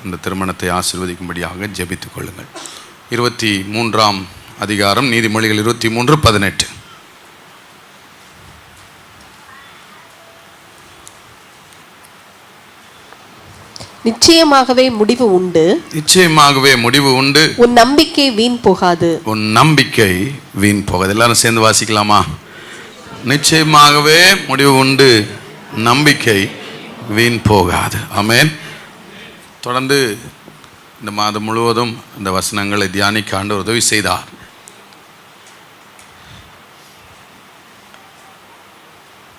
இந்த திருமணத்தை ஆசீர்வதிக்கும்படியாக ஜெபித்துக் கொள்ளுங்கள். 23ஆம் அதிகாரம், நீதிமொழிகள் 23:18. நிச்சயமாகவே முடிவு உண்டு, நிச்சயமாகவே முடிவு உண்டு, உன் நம்பிக்கை வீண் போகாது, உன் நம்பிக்கை வீண் போகாது. எல்லாரும் சேர்ந்து வாசிக்கலாமா? நிச்சயமாகவே முடிவு உண்டு, நம்பிக்கை வீண் போகாது. ஆமென். தொடர்ந்து இந்த மாதம் முழுவதும் இந்த வசனங்களை தியானிக்க ஆண்டவர் உதவி செய்தார்.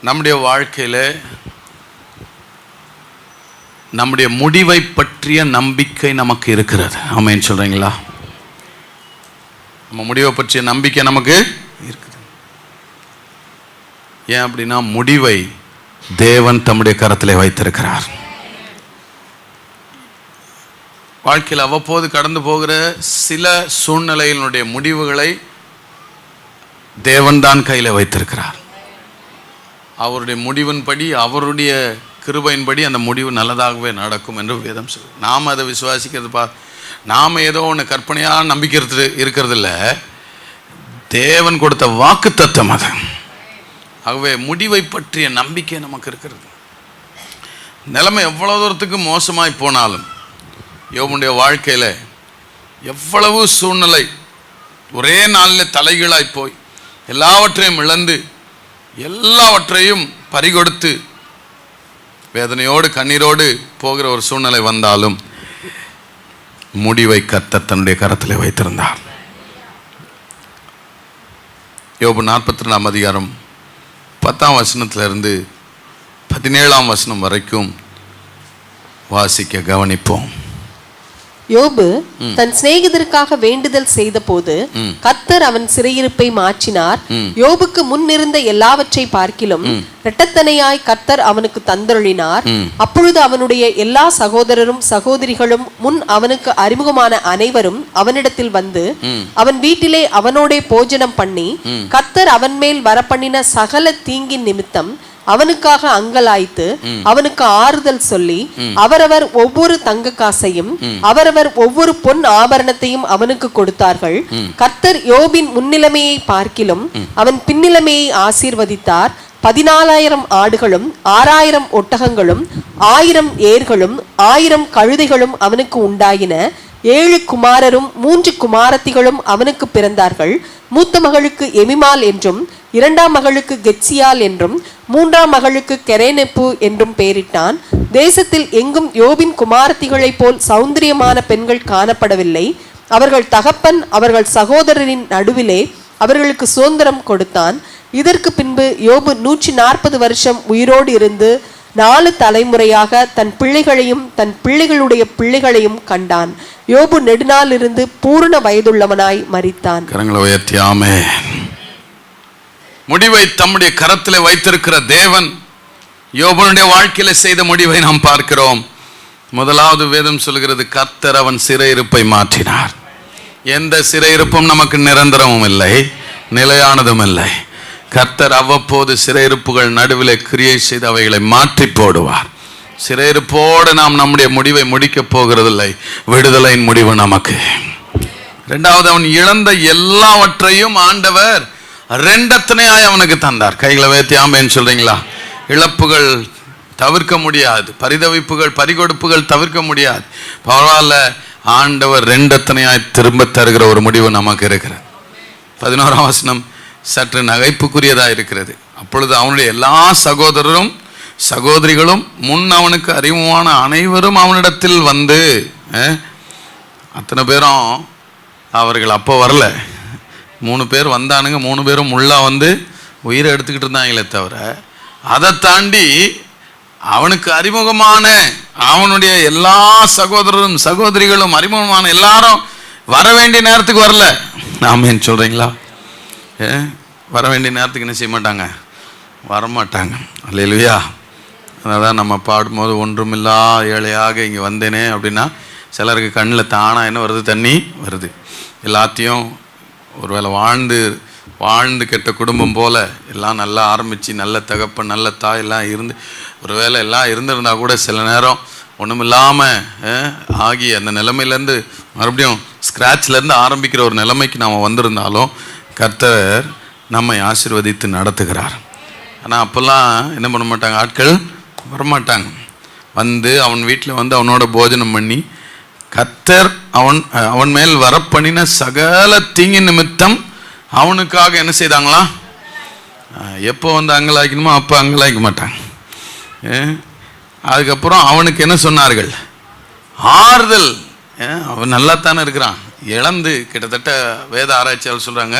நம்முடைய வாழ்க்கையில் நம்முடைய முடிவை பற்றிய நம்பிக்கை நமக்கு இருக்கிறது. ஆமென் சொல்றீங்களா? நம்ம முடிவை பற்றிய நம்பிக்கை நமக்கு இருக்குது. ஏன் அப்படின்னா, முடிவை தேவன் தம்முடைய கரத்திலே வைத்திருக்கிறார். வாழ்க்கையில் அவ்வப்போது கடந்து போகிற சில சூழ்நிலையினுடைய முடிவுகளை தேவன் தான் கையில் வைத்திருக்கிறார். அவருடைய முடிவின்படி, அவருடைய கிருபையின்படி அந்த முடிவு நல்லதாகவே நடக்கும் என்று வேதம் சொல்லுது. நாம் அதை விசுவாசிக்கிறது நாம் ஏதோ ஒன்று கற்பனையாக நம்பிக்கை இருக்கிறது இல்லை, தேவன் கொடுத்த வாக்கு தத்துவம் அது. ஆகவே முடிவை பற்றிய நம்பிக்கை நமக்கு இருக்கிறது. நிலைமை எவ்வளவு தூரத்துக்கு மோசமாய் போனாலும், யோபுடைய வாழ்க்கையில் எவ்வளவு சூழ்நிலை ஒரே நாளில் தலைகீழாய் போய் எல்லாவற்றையும் இழந்து எல்லாவற்றையும் பறிகொடுத்து வேதனையோடு கண்ணீரோடு போகிற ஒரு சூழ்நிலை வந்தாலும் முடிவை கர்த்தர் தன்னுடைய கரத்திலே வைத்திருந்தார். யோபு 42ஆம் அதிகாரம் 10ஆம் வசனத்திலிருந்து 17ஆம் வசனம் வரைக்கும் வாசிக்க கவனிப்போம். யோபு தன் சிநேகிதருக்காக வேண்டுதல் செய்த போது கர்த்தர் அவன் சிறையிருப்பை மாற்றினார். யோபுக்கு முன்னிருந்த எல்லாவற்றை பார்க்கிலும் இரட்டத்தனையாய் கர்த்தர் அவனுக்கு தந்தருளினார். அப்பொழுது அவனுடைய எல்லா சகோதரரும் சகோதரிகளும் முன் அவனுக்கு அறிமுகமான அனைவரும் அவனிடத்தில் வந்து அவன் வீட்டிலே அவனோடே போஜனம் பண்ணி, கர்த்தர் அவன் மேல் வரப்பண்ணின சகல தீங்கின் நிமித்தம் அவனுக்காக அங்கலாய்த்து அவனுக்கு ஆறுதல் சொல்லி, அவரவர் ஒவ்வொரு தங்க காசையும் அவரவர் ஒவ்வொரு பொன் ஆபரணத்தையும் அவனுக்கு கொடுத்தார்கள். கர்த்தர் யோபின் முன்னிலைமையை பார்க்கிலும் அவன் பின்னிலைமையை ஆசீர்வதித்தார். 14,000 ஆடுகளும் 6,000 ஒட்டகங்களும் 1000 ஏர்களும் 1000 கழுதைகளும் அவனுக்கு உண்டாயின. 7 குமாரரும் 3 குமாரத்திகளும் அவனுக்கு பிறந்தார்கள். மூத்த மகளுக்கு எமிமால் என்றும், 2ஆம் மகளுக்கு கெத்சியால் என்றும், 3ஆம் மகளுக்கு கெரேனெப்பு என்றும் பெயரிட்டான். தேசத்தில் எங்கும் யோபின் குமாரத்திகளைப் போல் சௌந்தரியமான பெண்கள் காணப்படவில்லை. அவர்கள் தகப்பன் அவர்கள் சகோதரரின் நடுவிலே அவர்களுக்கு சுதந்திரம் கொடுத்தான். இதற்கு பின்பு யோபு 140 வருஷம் உயிரோடு இருந்து 4 தலைமுறையாக தன் பிள்ளைகளையும் தன் பிள்ளைகளுடைய பிள்ளைகளையும் கண்டான். யோபு நெடுநாள் இருந்து பூரண வயதுள்ளவனாய் மரித்தான். கரங்களை உயர்த்தி ஆமென். முடிவை தம்முடைய கரத்திலே வைத்திருக்கிற தேவன் யோபனுடைய வாழ்க்கையில செய்த முடிவை நாம் பார்க்கிறோம். முதலாவது வேதம் சொல்கிறது, கர்த்தர் அவன் சிறையிருப்பை மாற்றினார். எந்த சிறையிருப்பும் நமக்கு நிரந்தரமும் இல்லை, நிலையானதும் இல்லை. கர்த்தர் அவ்வப்போது சிறையிருப்புகள் நடுவிலே கிரியை செய்து அவைகளை மாற்றி போடுவார். சிறையிருப்போடு நாம் நம்முடைய முடிவை முடிக்கப் போகிறதில்லை. விடுதலையின் முடிவு நமக்கு. இரண்டாவது, அவன் இழந்த எல்லாவற்றையும் ஆண்டவர் ரெண்டத்தனையாய் அவனுக்கு தந்தார். கைகளை வைத்து ஆமென் சொல்றீங்களா? இழப்புகள் தவிர்க்க முடியாது, பரிதவிப்புகள் பறிகொடுப்புகள் தவிர்க்க முடியாது. பரவாயில்ல, ஆண்டவர் ரெண்டத்தனையாய் திரும்ப தருகிற ஒரு முடிவு நமக்கு இருக்கிறது. 11ஆம் வசனம் சற்று நகைப்புக்குரியதாக இருக்கிறது. அப்பொழுது அவனுடைய எல்லா சகோதரரும் சகோதரிகளும் முன் அவனுக்கு அறிமுகமான அனைவரும் அவனிடத்தில் வந்து, அத்தனை பேரும் அவர்கள் அப்போ வரல, 3 பேர் வந்தானுங்க. 3 பேரும் முள்ளா வந்து உயிரை எடுத்துக்கிட்டு இருந்தாங்களே தவிர, அதை தாண்டி அவனுக்கு அறிமுகமான அவனுடைய எல்லா சகோதரரும் சகோதரிகளும் அறிமுகமான எல்லாரும் வர வேண்டிய நேரத்துக்கு வரல. ஆமென் சொல்றீங்களா? வர வேண்டிய நேரத்துக்கு என்ன செய்ய மாட்டாங்க? வரமாட்டாங்க. அல்லேலூயா. அதான் நம்ம பாடும்போது, ஒன்றுமில்லா ஏழையாக இங்கே வந்தேனே அப்படின்னா, சிலருக்கு கண்ணில் தானா என்ன வருது? தண்ணி வருது. எல்லாத்தையும் ஒருவேளை வாழ்ந்து கெட்ட குடும்பம் போல எல்லாம் நல்லா ஆரம்பித்து நல்ல தகப்பன் நல்ல தாய் எல்லாம் இருந்து ஒருவேளை எல்லாம் இருந்திருந்தா கூட சில நேரம் ஒன்றுமில்லாமல் ஆகி அந்த நிலைமையிலேருந்து மறுபடியும் ஸ்க்ராட்ச்லேருந்து ஆரம்பிக்கிற ஒரு நிலைமைக்கு நாம் வந்திருந்தாலும் கர்த்தர் நம்மை ஆசீர்வதித்து நடத்துகிறார். ஆனால் அப்போல்லாம் என்ன பண்ண மாட்டாங்க, ஆட்கள் வரமாட்டாங்க. வந்து அவன் வீட்டில் வந்து அவனோட போஜனம் பண்ணி கர்த்தர் அவன் மேல் வரப்பண்ணின சகல தீங்கின் நிமித்தம் அவனுக்காக என்ன செய்தாங்களாம், எப்போ வந்து அங்கலாய்க்கணுமோ அப்போ அங்கலாய்க்க மாட்டாங்க. அதுக்கப்புறம் அவனுக்கு என்ன சொன்னார்கள், ஆறுதல். அவன் நல்லா தானே இருக்கிறான். இழந்து கிட்டத்தட்ட வேத ஆராய்ச்சியாளர் சொல்கிறாங்க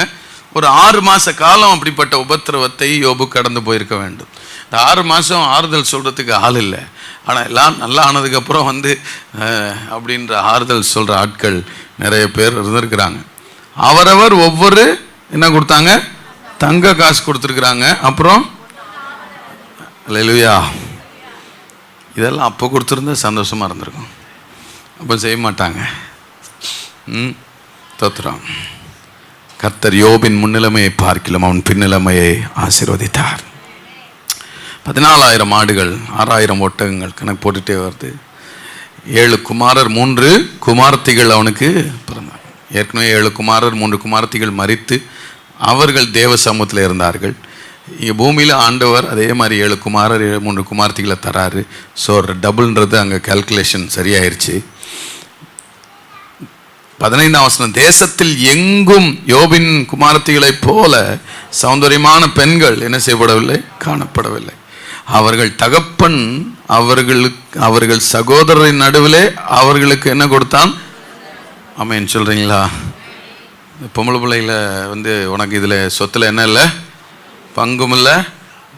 ஒரு 6 மாத காலம் அப்படிப்பட்ட உபத்திரவத்தை யோபு கடந்து போயிருக்க வேண்டும். இந்த 6 மாதம் ஆறுதல் சொல்கிறதுக்கு ஆள் இல்லை. ஆனால் எல்லாம் நல்லா ஆனதுக்கப்புறம் வந்து அப்படின்ற ஆறுதல் சொல்கிற ஆட்கள் நிறைய பேர் இருந்திருக்கிறாங்க. அவரவர் ஒவ்வொரு என்ன கொடுத்தாங்க, தங்க காசு கொடுத்துருக்குறாங்க. அப்புறம் அல்லேலூயா, இதெல்லாம் அப்போ கொடுத்துருந்தா சந்தோஷமாக இருந்திருக்கும். அப்போ செய்ய மாட்டாங்க. தோத்திரம். கர்த்தர் யோபின் முன்னிலைமையை பார்க்கலாம் அவன் பின்னிலைமையை ஆசீர்வதித்தார். 14,000 ஆடுகள், 6,000 ஒட்டகங்கள், கணக்கு போட்டுகிட்டே வருது. 7 குமாரர் 3 குமாரத்திகள் அவனுக்கு பிறந்தார். ஏற்கனவே 7 குமாரர் 3 குமாரத்திகள் மரித்து அவர்கள் தேவ சமூகத்தில் இருந்தார்கள். இங்கே பூமியில் ஆண்டவர் அதே மாதிரி 7 குமாரர் 3 குமாரத்திகளை தராரு. ஸோ டபுள்ன்றது அங்கே கால்குலேஷன் சரியாயிருச்சு. 15ஆம் வசனம், தேசத்தில் எங்கும் யோபின் குமாரத்திகளைப் போல சௌந்தரியமான பெண்கள் என்ன செய்யப்படவில்லை, காணப்படவில்லை. அவர்கள் தகப்பன் அவர்கள் சகோதரரின் நடுவிலே அவர்களுக்கு என்ன கொடுத்தான். ஆமென் சொல்கிறீங்களா? பொம்பளை பிள்ளைகளை வந்து உனக்கு இதில் சொத்தில் என்ன இல்லை, பங்கும் இல்லை,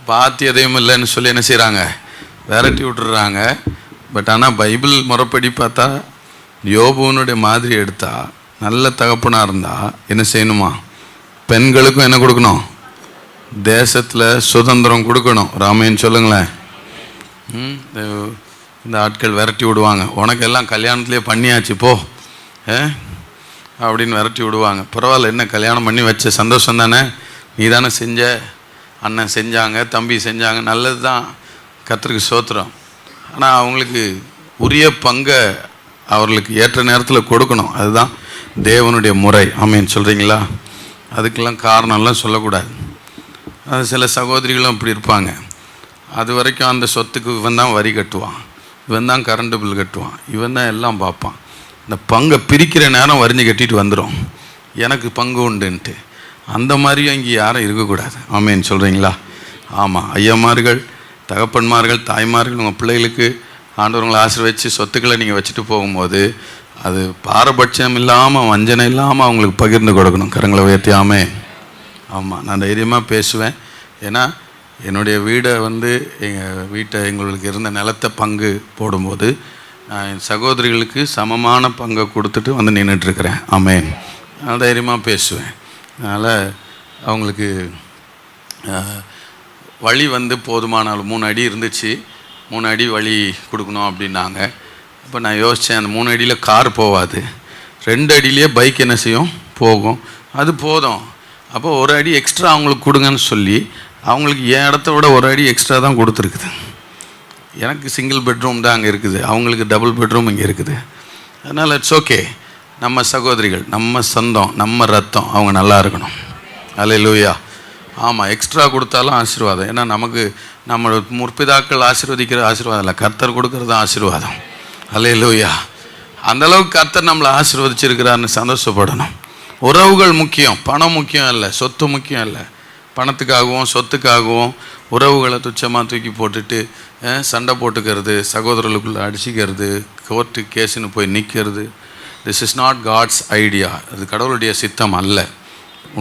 பாத்தியதையும் இல்லைன்னு சொல்லி என்ன செய்கிறாங்க, விரட்டி விட்டுறாங்க. பட் ஆனால் பைபிள் முறைப்படி பார்த்தா யோபுனுடைய மாதிரி எடுத்தால் நல்ல தகப்பனாக இருந்தால் என்ன செய்யணுமா, பெண்களுக்கும் என்ன கொடுக்கணும், தேசத்தில் சுதந்திரம் கொடுக்கணும். ராமேன்னு சொல்லுங்களேன். இந்த ஆட்கள் விரட்டி விடுவாங்க, உனக்கெல்லாம் கல்யாணத்துலேயே பண்ணியாச்சு போ அப்படின்னு விரட்டி விடுவாங்க. பரவாயில்ல, என்ன கல்யாணம் பண்ணி வச்ச சந்தோஷம் தானே, நீ தானே செஞ்ச, அண்ணன் செஞ்சாங்க, தம்பி செஞ்சாங்க, நல்லது தான், கர்த்தருக்கு ஸ்தோத்திரம். ஆனால் அவங்களுக்கு உரிய பங்கை அவர்களுக்கு ஏற்ற நேரத்தில் கொடுக்கணும். அதுதான் தேவனுடைய முறை. ஆமென் சொல்கிறீங்களா? அதுக்கெல்லாம் காரணம்லாம் சொல்லக்கூடாது. அது சில சகோதரிகளும் அப்படி இருப்பாங்க. அது வரைக்கும் அந்த சொத்துக்கு இவன் தான் வரி கட்டுவான், இவன் தான் கரண்ட் பில் கட்டுவான், இவன் தான் எல்லாம் பார்ப்பான். இந்த பங்கை பிரிக்கிற நேரம் வரிஞ்சு கட்டிட்டு வந்துடும், எனக்கு பங்கு உண்டுன்ட்டு. அந்த மாதிரியும் இங்கே யாரும் இருக்கக்கூடாது. ஆமென் சொல்கிறீங்களா? ஆமாம், ஐயமார்கள், தகப்பன்மார்கள், தாய்மார்கள் உங்கள் பிள்ளைகளுக்கு ஆண்டவர்களை ஆசீர்வதிச்சு சொத்துக்களை நீங்கள் வச்சுட்டு போகும்போது அது பாரபட்சம் இல்லாமல் வஞ்சனை இல்லாமல் அவங்களுக்கு பகிர்ந்து கொடுக்கணும். கரங்களை உயர்த்தியாமே. ஆமாம், நான் தைரியமாக பேசுவேன். ஏன்னா என்னுடைய வீடை வந்து எங்களுக்கு இருந்த நிலத்தை பங்கு போடும்போது நான் என் சகோதரிகளுக்கு சமமான பங்கை கொடுத்துட்டு வந்து நின்றுட்டுருக்கிறேன். ஆமென். நான் தைரியமாக பேசுவேன். அதனால் அவங்களுக்கு வழி வந்து போதுமான 3 அடி இருந்துச்சு, 3 அடி வழி கொடுக்கணும் அப்படின்னாங்க. இப்போ நான் யோசித்தேன், அந்த 3 அடியில் கார் போகாது, 2 அடியிலே பைக் என்ன செய்யும், போகும், அது போதும். அப்போ 1 அடி எக்ஸ்ட்ரா அவங்களுக்கு கொடுங்கன்னு சொல்லி அவங்களுக்கு என் இடத்த விட 1 அடி எக்ஸ்ட்ரா தான் கொடுத்துருக்குது. எனக்கு சிங்கிள் பெட்ரூம் தான் அங்கே இருக்குது, அவங்களுக்கு டபுள் பெட்ரூம் இங்கே இருக்குது. அதனால் இட்ஸ் ஓகே. நம்ம சகோதரிகள், நம்ம சொந்தம், நம்ம ரத்தம், அவங்க நல்லா இருக்கணும். அல்லேலூயா. ஆமாம், எக்ஸ்ட்ரா கொடுத்தாலும் ஆசீர்வாதம். ஏன்னா நமக்கு நம்ம முற்பிதாக்கள் ஆசீர்வதிக்கிற ஆசீர்வாதம் இல்லை, கர்த்தர் கொடுக்கறது ஆசீர்வாதம். அல்லேலூயா. அந்தளவுக்கு கர்த்தர் நம்மளை ஆசீர்வதிச்சிருக்கிறாருன்னு சந்தோஷப்படணும். உறவுகள் முக்கியம், பணம் முக்கியம் இல்லை, சொத்து முக்கியம் இல்லை. பணத்துக்காகவும் சொத்துக்காகவும் உறவுகளை துச்சமாக தூக்கி போட்டுட்டு சண்டை போட்டுக்கிறது, சகோதரர்களுக்குள்ளே அடிச்சிக்கிறது, கோர்ட்டு கேஸுன்னு போய் நிற்கிறது, this is not God's idea. அது கடவுளுடைய சித்தம் அல்ல.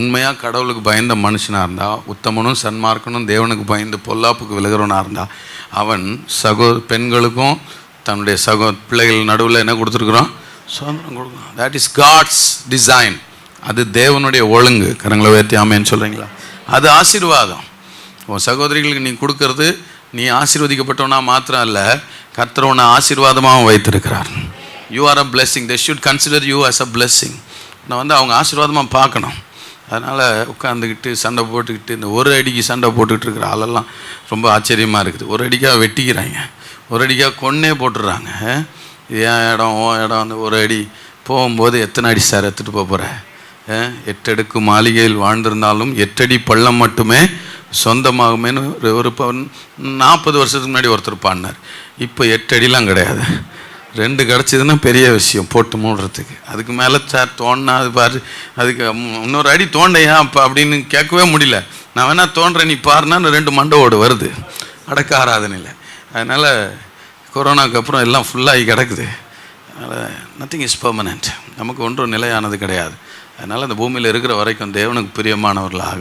உண்மையாக கடவுளுக்கு பயந்த மனுஷனாக இருந்தால், உத்தமனும் சன்மார்க்கனும் தேவனுக்கு பயந்து பொல்லாப்புக்கு விலகிறவனாக இருந்தால், அவன் பெண்களுக்கும் தன்னுடைய பிள்ளைகள் நடுவில் என்ன கொடுத்துருக்குறோம், சுதந்திரம் கொடுக்கணும். That is God's design. அது தேவனுடைய ஒழுங்கு. கரங்களை உயர்த்தி ஆமென்னு சொல்கிறீங்களா? அது ஆசீர்வாதம். உன் சகோதரிகளுக்கு நீ கொடுக்கறது, நீ ஆசீர்வதிக்கப்பட்டவனா மாத்திரம் இல்லை, கர்த்தர் உன்னை ஆசீர்வாதமாகவும் வைத்திருக்கிறார். You are a blessing. They should consider you as a blessing. நான் வந்து அவங்க ஆசீர்வாதமாக பார்க்கணும். அதனால் உட்காந்துக்கிட்டு சண்டை போட்டுக்கிட்டு இந்த 1 அடிக்கு சண்டை போட்டுக்கிட்டு இருக்கிற ஆளெல்லாம் ரொம்ப ஆச்சரியமாக இருக்குது. 1 அடிக்காக வெட்டிக்கிறாங்க. ஒரு அடிக்காக கொன்னே போட்டுடுறாங்க. என் இடம் ஓ இடம் அந்த ஒரு அடி போகும்போது எத்தனை அடி சார் எடுத்துகிட்டு போகிற? 8 அடுக்கு மாளிகையில் வாழ்ந்திருந்தாலும் 8 அடி பள்ளம் மட்டுமே சொந்தமாகுமேனு ஒரு 40 வருஷத்துக்கு முன்னாடி ஒருத்தர் பாடினார். இப்போ 8 அடிலாம் கிடையாது, 2 கிடச்சிதுன்னா பெரிய விஷயம் போட்டு மூடுறதுக்கு. அதுக்கு மேலே சார் தோண்டினா அது பாரு, அதுக்கு இன்னொரு அடி தோண்டையா அப்போ அப்படின்னு கேட்கவே முடியல. நான் வேணா தோன்றேன் நீ பாருன்னா 2 மண்டை ஓடு வருது அடக்க ஆராதனையில். அதனால் கொரோனாவுக்கு அப்புறம் எல்லாம் ஃபுல்லாகி கிடக்குது. அதனால் நத்திங் இஸ் பெர்மனெண்ட், நமக்கு ஒன்றும் நிலையானது கிடையாது. அதனால் அந்த பூமியில் இருக்கிற வரைக்கும் தேவனுக்கு பிரியமானவர்களாக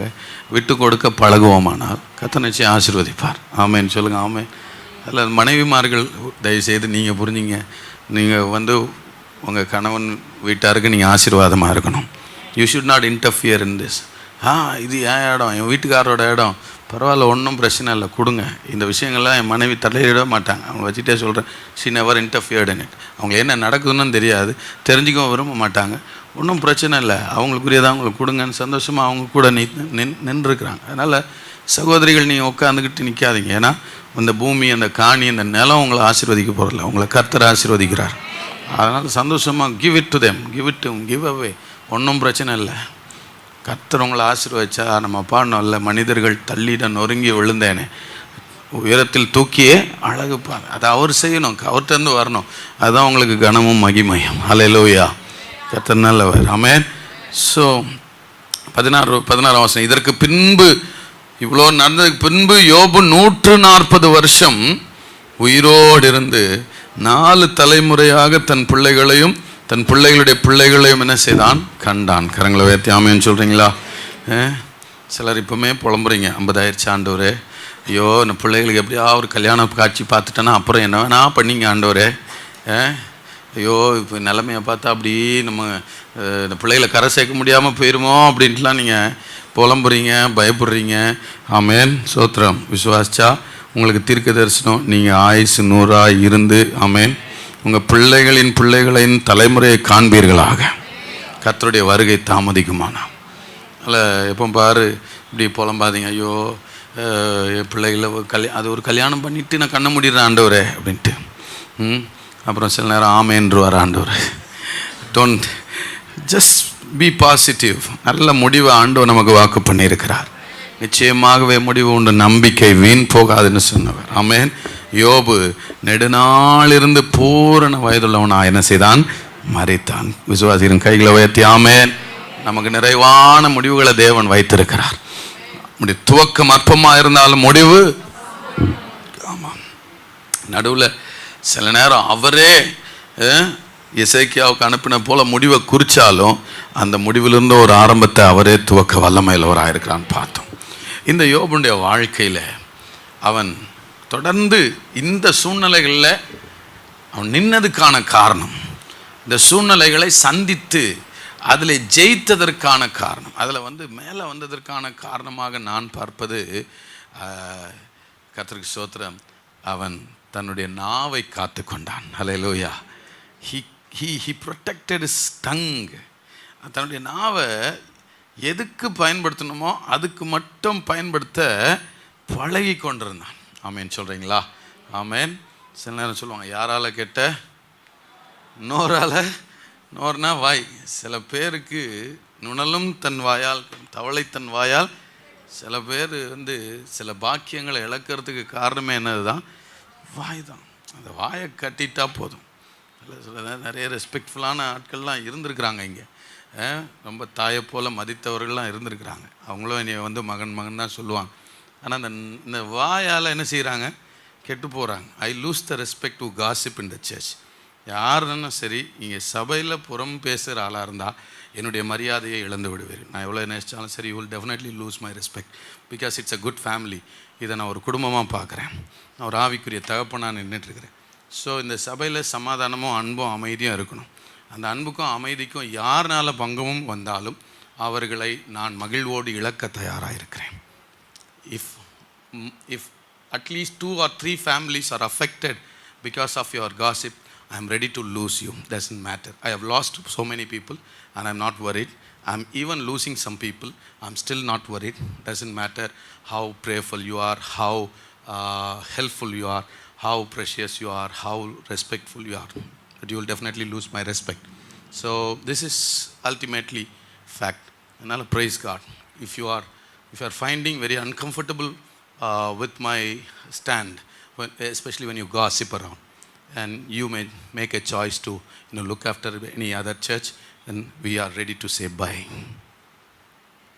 விட்டு கொடுக்க பழகுவோமானால் கர்த்தர் நிச்சயம் ஆசீர்வதிப்பார். ஆமேன்னு சொல்லுங்கள். ஆமே. அதில் மனைவிமார்கள் தயவுசெய்து நீங்கள் புரிஞ்சிங்க, நீங்கள் உங்கள் கணவன் வீட்டாருக்கு நீங்கள் ஆசீர்வாதமாக இருக்கணும். You should not interfere in this. இது என் இடம், என் வீட்டுக்காரோட இடம், பரவாயில்ல, ஒன்றும் பிரச்சனை இல்லை, கொடுங்க. இந்த விஷயங்கள்லாம் என் மனைவி தலையிட மாட்டாங்க. அவங்க வச்சுட்டே சொல்கிறேன், ஷி நெவர் இன்டர்ஃபியர்ட் இன் இட். அவங்க என்ன நடக்குதுன்னு தெரியாது, தெரிஞ்சுக்கவும் விரும்ப மாட்டாங்க. ஒன்றும் பிரச்சனை இல்லை, அவங்களுக்குரியதான் அவங்களுக்கு கொடுங்கன்னு சந்தோஷமாக அவங்க கூட நின்றுருக்குறாங்க. அதனால் சகோதரிகள் நீங்கள் உட்காந்துக்கிட்டு நிற்காதீங்க. ஏன்னா அந்த பூமி, அந்த காணி, அந்த நிலம் உங்களை ஆசீர்வதிக்க போகிறதில்ல, உங்களை கர்த்தர் ஆசீர்வதிக்கிறார். அதனால் சந்தோஷமாக give it to them, give away, ஒன்றும் பிரச்சனை இல்லை. கர்த்தர் உங்களை ஆசீர்வதிச்சா நம்ம பாடணும் இல்லை, மனிதர்கள் தள்ளிட நொறுங்கி விழுந்தேனே உயரத்தில் தூக்கியே அழகுப்பாங்க. அதை அவர் செய்யணும், அவர்கிட்டருந்து வரணும். அதுதான் உங்களுக்கு கனமும் மகிமையும். ஹல்லேலூயா, கர்த்தர் நல்லவர். ஆமென். ஸோ 16 வசனம், இதற்கு பின்பு, இவ்வளோ நடந்ததுக்கு பின்பு யோபு 140 வருஷம் உயிரோடு இருந்து 4 தலைமுறையாக தன் பிள்ளைகளையும் தன் பிள்ளைகளுடைய பிள்ளைகளையும் என்ன செய்தான்? கண்டான். கரங்களை உயர்த்தி ஆமேன்னு சொல்கிறீங்களா? சிலர் இப்போவுமே புலம்புறீங்க, 50 ஆண்டவரே, ஐயோ இந்த பிள்ளைகளுக்கு எப்படியா ஒரு கல்யாண காட்சி பார்த்துட்டேன்னா அப்புறம் என்ன வேணா பண்ணிங்க ஆண்டவரே, ஐயோ இப்போ நிலைமையை பார்த்தா அப்படி நம்ம இந்த பிள்ளைகளை கரை சேர்க்க முடியாமல் போயிருமோ அப்படின்ட்டுலாம் நீங்கள் புலம்புறீங்க, பயப்படுறீங்க. ஆமேன், சோத்திரம். விசுவாசிச்சா உங்களுக்கு தீர்க்க தரிசனம், நீங்கள் ஆயுசு 100 இருந்து, ஆமேன், உங்கள் பிள்ளைகளின் தலைமுறையை காண்பீர்களாக. கர்த்தருடைய வருகை தாமதிக்குமானா. அதில் எப்போ பாரு இப்படி புலம்பாதீங்க, ஐயோ என் பிள்ளைகளை அது ஒரு கல்யாணம் பண்ணிவிட்டு நான் கண்ண முடிடுறேன் ஆண்டவரே அப்படின்ட்டு. அப்புறம் சில நேரம் ஆமேன்றுவார் ஆண்டவர். Don't just be positive. நல்ல முடிவை ஆண்டவர் நமக்கு வாக்கு பண்ணியிருக்கிறார். நிச்சயமாகவே முடிவு உண்டு, நம்பிக்கை வீண் போகாதுன்னு சொன்னவர். ஆமேன். யோபு நெடுநாளிருந்து பூரண வயதுள்ளவனா என்ன செய்தான்? மரித்தான். விசுவாசிகளின் கைகளை உயர்த்தி ஆமேன். நமக்கு நிறைவான முடிவுகளை தேவன் வைத்திருக்கிறார். துவக்கம் அற்பமாக இருந்தாலும் முடிவு, ஆமாம். நடுவில் சில நேரம் அவரே எசேக்கியாவுக்கு அனுப்பின போல முடிவை குறித்தாலும் அந்த முடிவிலிருந்து ஒரு ஆரம்பத்தை அவரே துவக்க வல்லமையிலவராக இருக்கிறான்னு பார்த்தோம். இந்த யோபுடைய வாழ்க்கையில் அவன் தொடர்ந்து இந்த சூழ்நிலைகளில் அவன் நின்னதுக்கான காரணம், இந்த சூழ்நிலைகளை சந்தித்து அதில் ஜெயித்ததற்கான காரணம், அதில் மேலே வந்ததற்கான காரணமாக நான் பார்ப்பது, கர்த்தருக்கு ஸ்தோத்திரம், அவன் தன்னுடைய நாவை காத்து கொண்டான். ஹல்லேலூயா. he protected his tongue. தன்னுடைய நாவை எதுக்கு பயன்படுத்தணுமோ அதுக்கு மட்டும் பயன்படுத்த பழகி கொண்டிருந்தான். ஆமேன் சொல்கிறீங்களா? ஆமேன். சில நேரம் சொல்லுவாங்க, யாரால் கெட்ட? நோர்னா வாய். சில பேருக்கு நுணலும் தன் வாயால், தவளை தன் வாயால். சில பேர் சில பாக்கியங்களை இழக்கிறதுக்கு காரணமே என்னது தான்? வாய் தான். அந்த வாயை கட்டிட்டா போதும். சில நிறைய ரெஸ்பெக்ட்ஃபுல்லான ஆட்கள்லாம் இருந்திருக்கிறாங்க இங்கே. ரொம்ப தாயை போல் மதித்தவர்கள்லாம் இருந்திருக்கிறாங்க. அவங்களும் என்னை மகன் தான் சொல்லுவாங்க. ஆனால் இந்த வாயால் என்ன செய்கிறாங்க? கெட்டு போகிறாங்க. ஐ lose the respect to gossip in the church. யாருன்னா சரி, இங்கே சபையில் புறம் பேசுகிற ஆளாக இருந்தால் என்னுடைய மரியாதையை இழந்து விடுவேன். நான் எவ்வளோ நினைச்சாலும் சரி, you will definitely loose my respect, because it's a good family. இதை நான் ஒரு குடும்பமாக பார்க்குறேன். நான் ஒரு ஆவிக்குரிய தகப்பனாக நின்றுட்டுருக்கிறேன். ஸோ இந்த சபையில் சமாதானமும் அன்பும் அமைதியும் இருக்கணும். அந்த அன்புக்கும் அமைதிக்கும் யாருனால பங்கமும் வந்தாலும் அவர்களை நான் மகிழ்வோடு இழக்க தயாராக இருக்கிறேன். If at least 2 or 3 families are affected because of your gossip, I am ready to lose you. Doesn't matter. I have lost so many people and I am not worried. I am even losing some people. I am still not worried. Doesn't matter how prayerful you are, how helpful you are, how precious you are, how respectful you are, but you will definitely lose my respect. So this is ultimately fact. And praise God. If you are finding very uncomfortable with my stand, especially when you gossip around, and you may make a choice to look after any other church, then we are ready to say bye.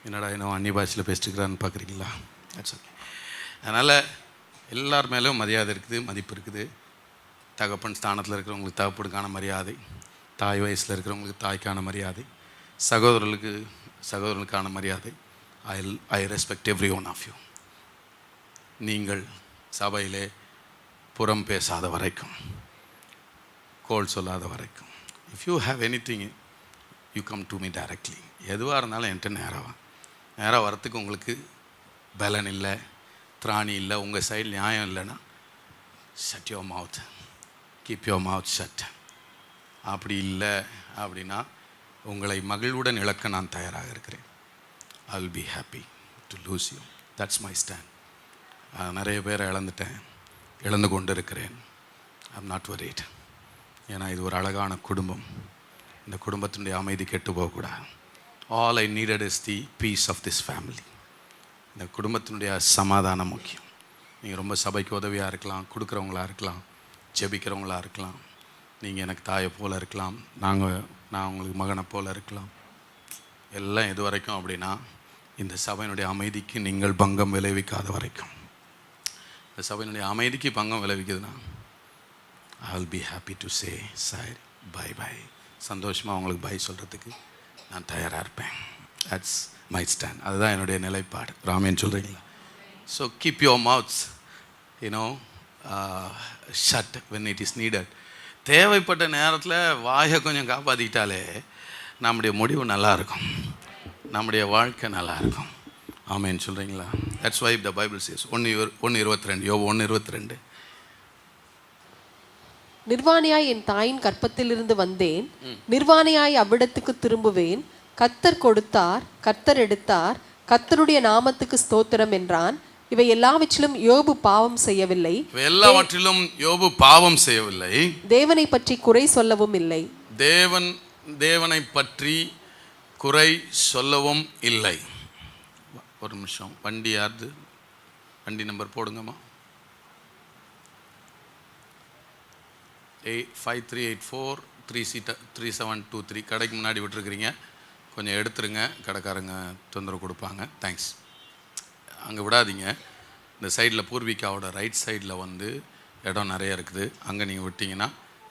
என்னடா அந்நிய பாஷையில் பேசிட்டுக்கிறான்னு பார்க்குறீங்களா? That's okay. அதனால் எல்லார் மேலேயும் மரியாதை இருக்குது, மதிப்பு இருக்குது. தகப்பன் ஸ்தானத்தில் இருக்கிறவங்களுக்கு தகப்பனுக்கான மரியாதை, தாய் வயசில் இருக்கிறவங்களுக்கு தாய்க்கான மரியாதை, சகோதரனுக்கான மரியாதை. I respect every one of you. நீங்கள் சபையிலே புறம் பேசாத வரைக்கும், கோல் சொல்லாத வரைக்கும், if you have any thing you come to me directly. எதுவாக இருந்தாலும் என்கிட்ட நேராக வரத்துக்கு உங்களுக்கு பலன் இல்லை, திராணி இல்லை, உங்கள் சைடு நியாயம் இல்லைன்னா shut your mouth, keep your mouth shut. அப்படி இல்லை அப்படின்னா உங்களை மகிழ்வுடன் இழக்க நான் தயாராக இருக்கிறேன். I will be happy to lose you. That's my stand. நிறைய பேரை இழந்து கொண்டு இருக்கிறேன். I am not worried. ஏன்னா இது ஒரு அழகான குடும்பம். இந்த குடும்பத்தினுடைய அமைதி கெட்டு போகக்கூடாது. All I needed is the peace of this family. இந்த குடும்பத்தினுடைய சமாதானம் முக்கியம். நீங்கள் ரொம்ப சபைக்கு உதவியாக இருக்கலாம், கொடுக்குறவங்களா இருக்கலாம், ஜெபிக்கிறவங்களா இருக்கலாம், நீங்கள் எனக்கு தாயை போல் இருக்கலாம், நான் உங்களுக்கு மகனை போல் இருக்கலாம். எல்லாம் எது வரைக்கும் அப்படின்னா இந்த சபையினுடைய அமைதிக்கு நீங்கள் பங்கம் விளைவிக்காத வரைக்கும். இந்த சபையினுடைய அமைதிக்கு பங்கம் விளைவிக்குதுன்னா I will be happy to say sorry, bye bye. சந்தோஷமாக உங்களுக்கு பை சொல்கிறதுக்கு நான் தயாராக இருப்பேன். That's my stand. அதுதான் என்னுடைய நிலைப்பாடு. ராமேன் சொல்கிறீங்களா? So keep your mouths shut when it is needed. தேவைப்பட்ட நேரத்தில் வாயை கொஞ்சம் காப்பாற்றிக்கிட்டாலே நம்முடைய முடிவு நல்லாயிருக்கும், நம்முடைய வாழ்க்கை நல்லாயிருக்கும். ஆமேன்னு சொல்கிறீங்களா? That's why the Bible says 1:22, யோபு 1:22. நிர்வாணியாய் என் தாயின் கற்பத்திலிருந்து வந்தேன், நிர்வாணியாய் அவ்விடத்துக்கு திரும்புவேன். கர்த்தர் கொடுத்தார், கர்த்தர் எடுத்தார், கர்த்தருடைய நாமத்துக்கு ஸ்தோத்திரம் என்றான். இவை எல்லாவற்றிலும் யோபு பாவம் செய்யவில்லை. தேவனை பற்றி குறை சொல்லவும் இல்லை. தேவனை பற்றி குறை சொல்லவும் இல்லை. ஒரு நிமிஷம். வண்டி யாருது? வண்டி நம்பர் போடுங்கம்மா. 5384-3723. கடைக்கு முன்னாடி விட்டுருக்குறீங்க, கொஞ்சம் எடுத்துருங்க. கடைக்காரங்க தொந்தரவு கொடுப்பாங்க. தேங்க்ஸ். அங்கே விடாதீங்க. இந்த சைடில் பூர்விகாவோட ரைட் சைடில் இடம் நிறைய இருக்குது. அங்கே நீங்கள் விட்டிங்கன்னா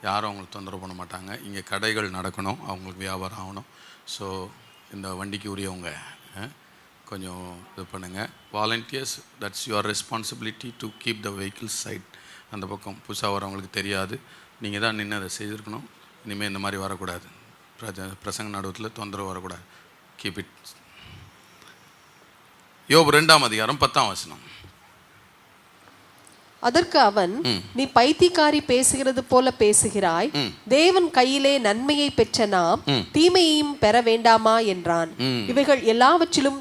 யாரும் அவங்களுக்கு தொந்தரவு பண்ண மாட்டாங்க. இங்கே கடைகள் நடக்கணும், அவங்களுக்கு வியாபாரம் ஆகணும். ஸோ இந்த வண்டிக்கு உரியவங்க கொஞ்சம் இது பண்ணுங்கள். Volunteers, that's your responsibility to keep the vehicles side. அந்த பக்கம் புதுசாக வரவங்களுக்கு தெரியாது, நீங்கள் தான் நின்று அதை செய்திருக்கணும். இனிமேல் இந்த மாதிரி வரக்கூடாது. பிரசங்க நடுவத்தில் தொந்தரவு வரக்கூடாது. Keep it. யோபு 2:10. அதற்கு அவன், நீ பைத்தியக்காரி பேசுகிறது போல பேசுகிறாய். தேவன் கையிலே நன்மையை பெற்ற நாம் தீமையையும் பெற வேண்டாமா என்றான். இவைகள் எல்லாவற்றிலும்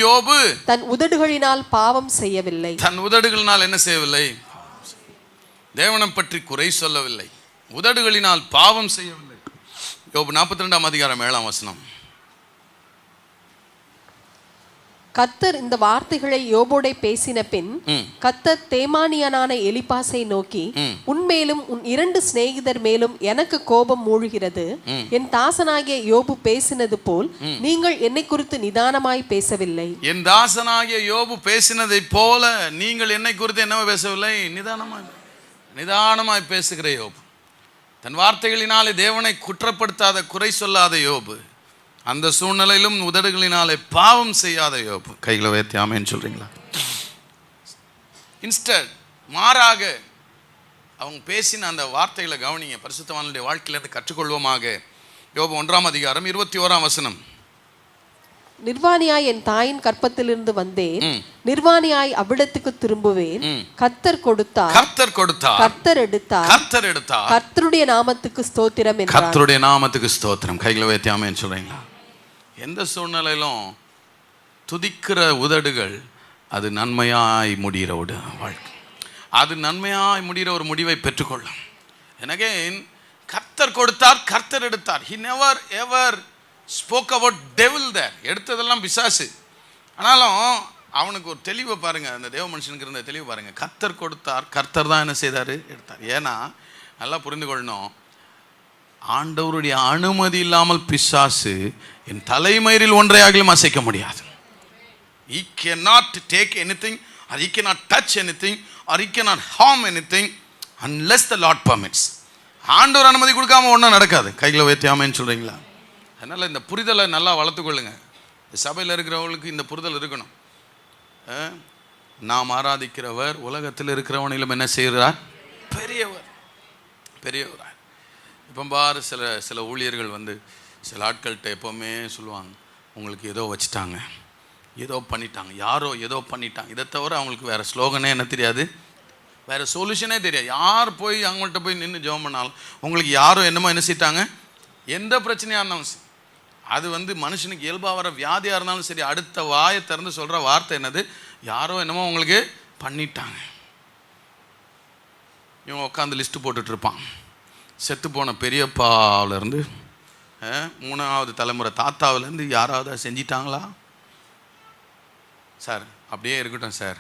யோபு தன் உதடுகளினால் பாவம் செய்யவில்லை. தன் உதடுகளினால் என்ன செய்யவில்லை? தேவனை பற்றி குறை சொல்லவில்லை, உதடுகளினால் பாவம் செய்யவில்லை. யோபு 42:7. கர்த்தர் இந்த வார்த்தைகளை யோபோடே பேசின பின் கர்த்தர் தேமானியனான எலிபாசை நோக்கி, உன்மேலும் உன் 2 சிநேகிதர் மேலும் எனக்கு கோபம் மூழ்கிறது. என் தாசனாகிய யோபு பேசினது போல் நீங்கள் என்னை குறித்து நிதானமாய் பேசவில்லை. என் தாசனாகிய யோபு பேசினதை போல நீங்கள் என்னை குறித்து என்ன பேசவில்லை? நிதானமாய் பேசுகிற யோபு. தன் வார்த்தைகளினாலே தேவனை குற்றப்படுத்தாத, குறை சொல்லாத யோபு. அந்த சூழ்நிலையிலும் உதடுகளினாலே பாவம் செய்யாத யோபு. கைகளை உயர்த்தி ஆமென் சொல்றீங்களா? இன்ஸ்டட், மாறாக அவங்க பேசின அந்த வார்த்தைகளை கவனிங்க. பரிசுத்தவான்களுடைய வாழ்க்கையிலிருந்து கற்றுக்கொள்வோமாக. யோபு 1:21. நிர்வாணியாய் என் தாயின் கற்பத்திலிருந்து வந்தேன், நிர்வாணியாய் அவ்விடத்துக்கு திரும்புவேன். கர்த்தர் கொடுத்தார், கர்த்தர் எடுத்தார், கர்த்தருடைய நாமத்துக்கு ஸ்தோத்திரம் என்றார். கர்த்தருடைய நாமத்துக்கு ஸ்தோத்திரம். கைகளை உயர்த்தி ஆமென் சொல்றீங்களா? எந்த சூழ்நிலையிலும் துதிக்கிற உதடுகள் அது நன்மையாய் முடிகிற வாழ்க்கை. அது நன்மையாய் முடிகிற ஒரு முடிவை பெற்றுக்கொள்ளும். எனவே கர்த்தர் கொடுத்தார், கர்த்தர் எடுத்தார். He never ever spoke about devil there. எடுத்ததெல்லாம் பிசாசு. ஆனாலும் அவனுக்கு ஒரு தெளிவை பாருங்க, அந்த தேவ மனுஷனுக்கு இருந்த தெளிவு பாருங்க. கர்த்தர் கொடுத்தார், கர்த்தர் தான் என்ன செய்தார், எடுத்தார். ஏன்னா நல்லா புரிந்து கொள்ளணும், ஆண்டவருடைய அனுமதி இல்லாமல் பிசாசு என் தலைமயிரில் ஒன்றையாகிலும் அசைக்க முடியாது. He cannot take anything, or he cannot touch anything, or he cannot harm anything unless the Lord permits. ஆண்டவர் அனுமதி கொடுக்காம ஒன்றும் நடக்காது. கைகளை உயர்த்தியாமன்னு சொல்கிறீங்களா? அதனால் இந்த புரிதலை நல்லா வளர்த்துக்கொள்ளுங்க. சபையில் இருக்கிறவங்களுக்கு இந்த புரிதல் இருக்கணும். நாம் ஆராதிக்கிறவர் உலகத்தில் இருக்கிறவனிலும் என்ன செய்கிறார், பெரியவர், பெரியவரார். இப்போ பாரு சில ஊழியர்கள் வந்து சில ஆட்கள்கிட்ட எப்போவுமே சொல்லுவாங்க, உங்களுக்கு ஏதோ வச்சுட்டாங்க, ஏதோ பண்ணிட்டாங்க, யாரோ ஏதோ பண்ணிட்டாங்க. இதை தவிர அவங்களுக்கு வேறு ஸ்லோகனே என்ன தெரியாது, வேறு சொல்யூஷனே தெரியாது. யார் போய் அவங்கள்ட்ட போய் நின்று ஜெபம் பண்ணாலும் உங்களுக்கு யாரோ என்னமோ என்ன செய்யிட்டாங்க. எந்த பிரச்சனையாக இருந்தாலும் சரி, அது வந்து மனுஷனுக்கு இயல்பாக வர வியாதியாக இருந்தாலும் சரி, அடுத்த வாயை திறந்து சொல்கிற வார்த்தை என்னது, யாரோ என்னமோ உங்களுக்கு பண்ணிட்டாங்க. இவங்க உட்காந்து லிஸ்ட்டு போட்டுட்ருப்பான். செத்து போன பெரியப்பாவிலேருந்து 3வது தலைமுறை தாத்தாவிலேருந்து யாராவது செஞ்சிட்டாங்களா சார்? அப்படியே இருக்கட்டும் சார்,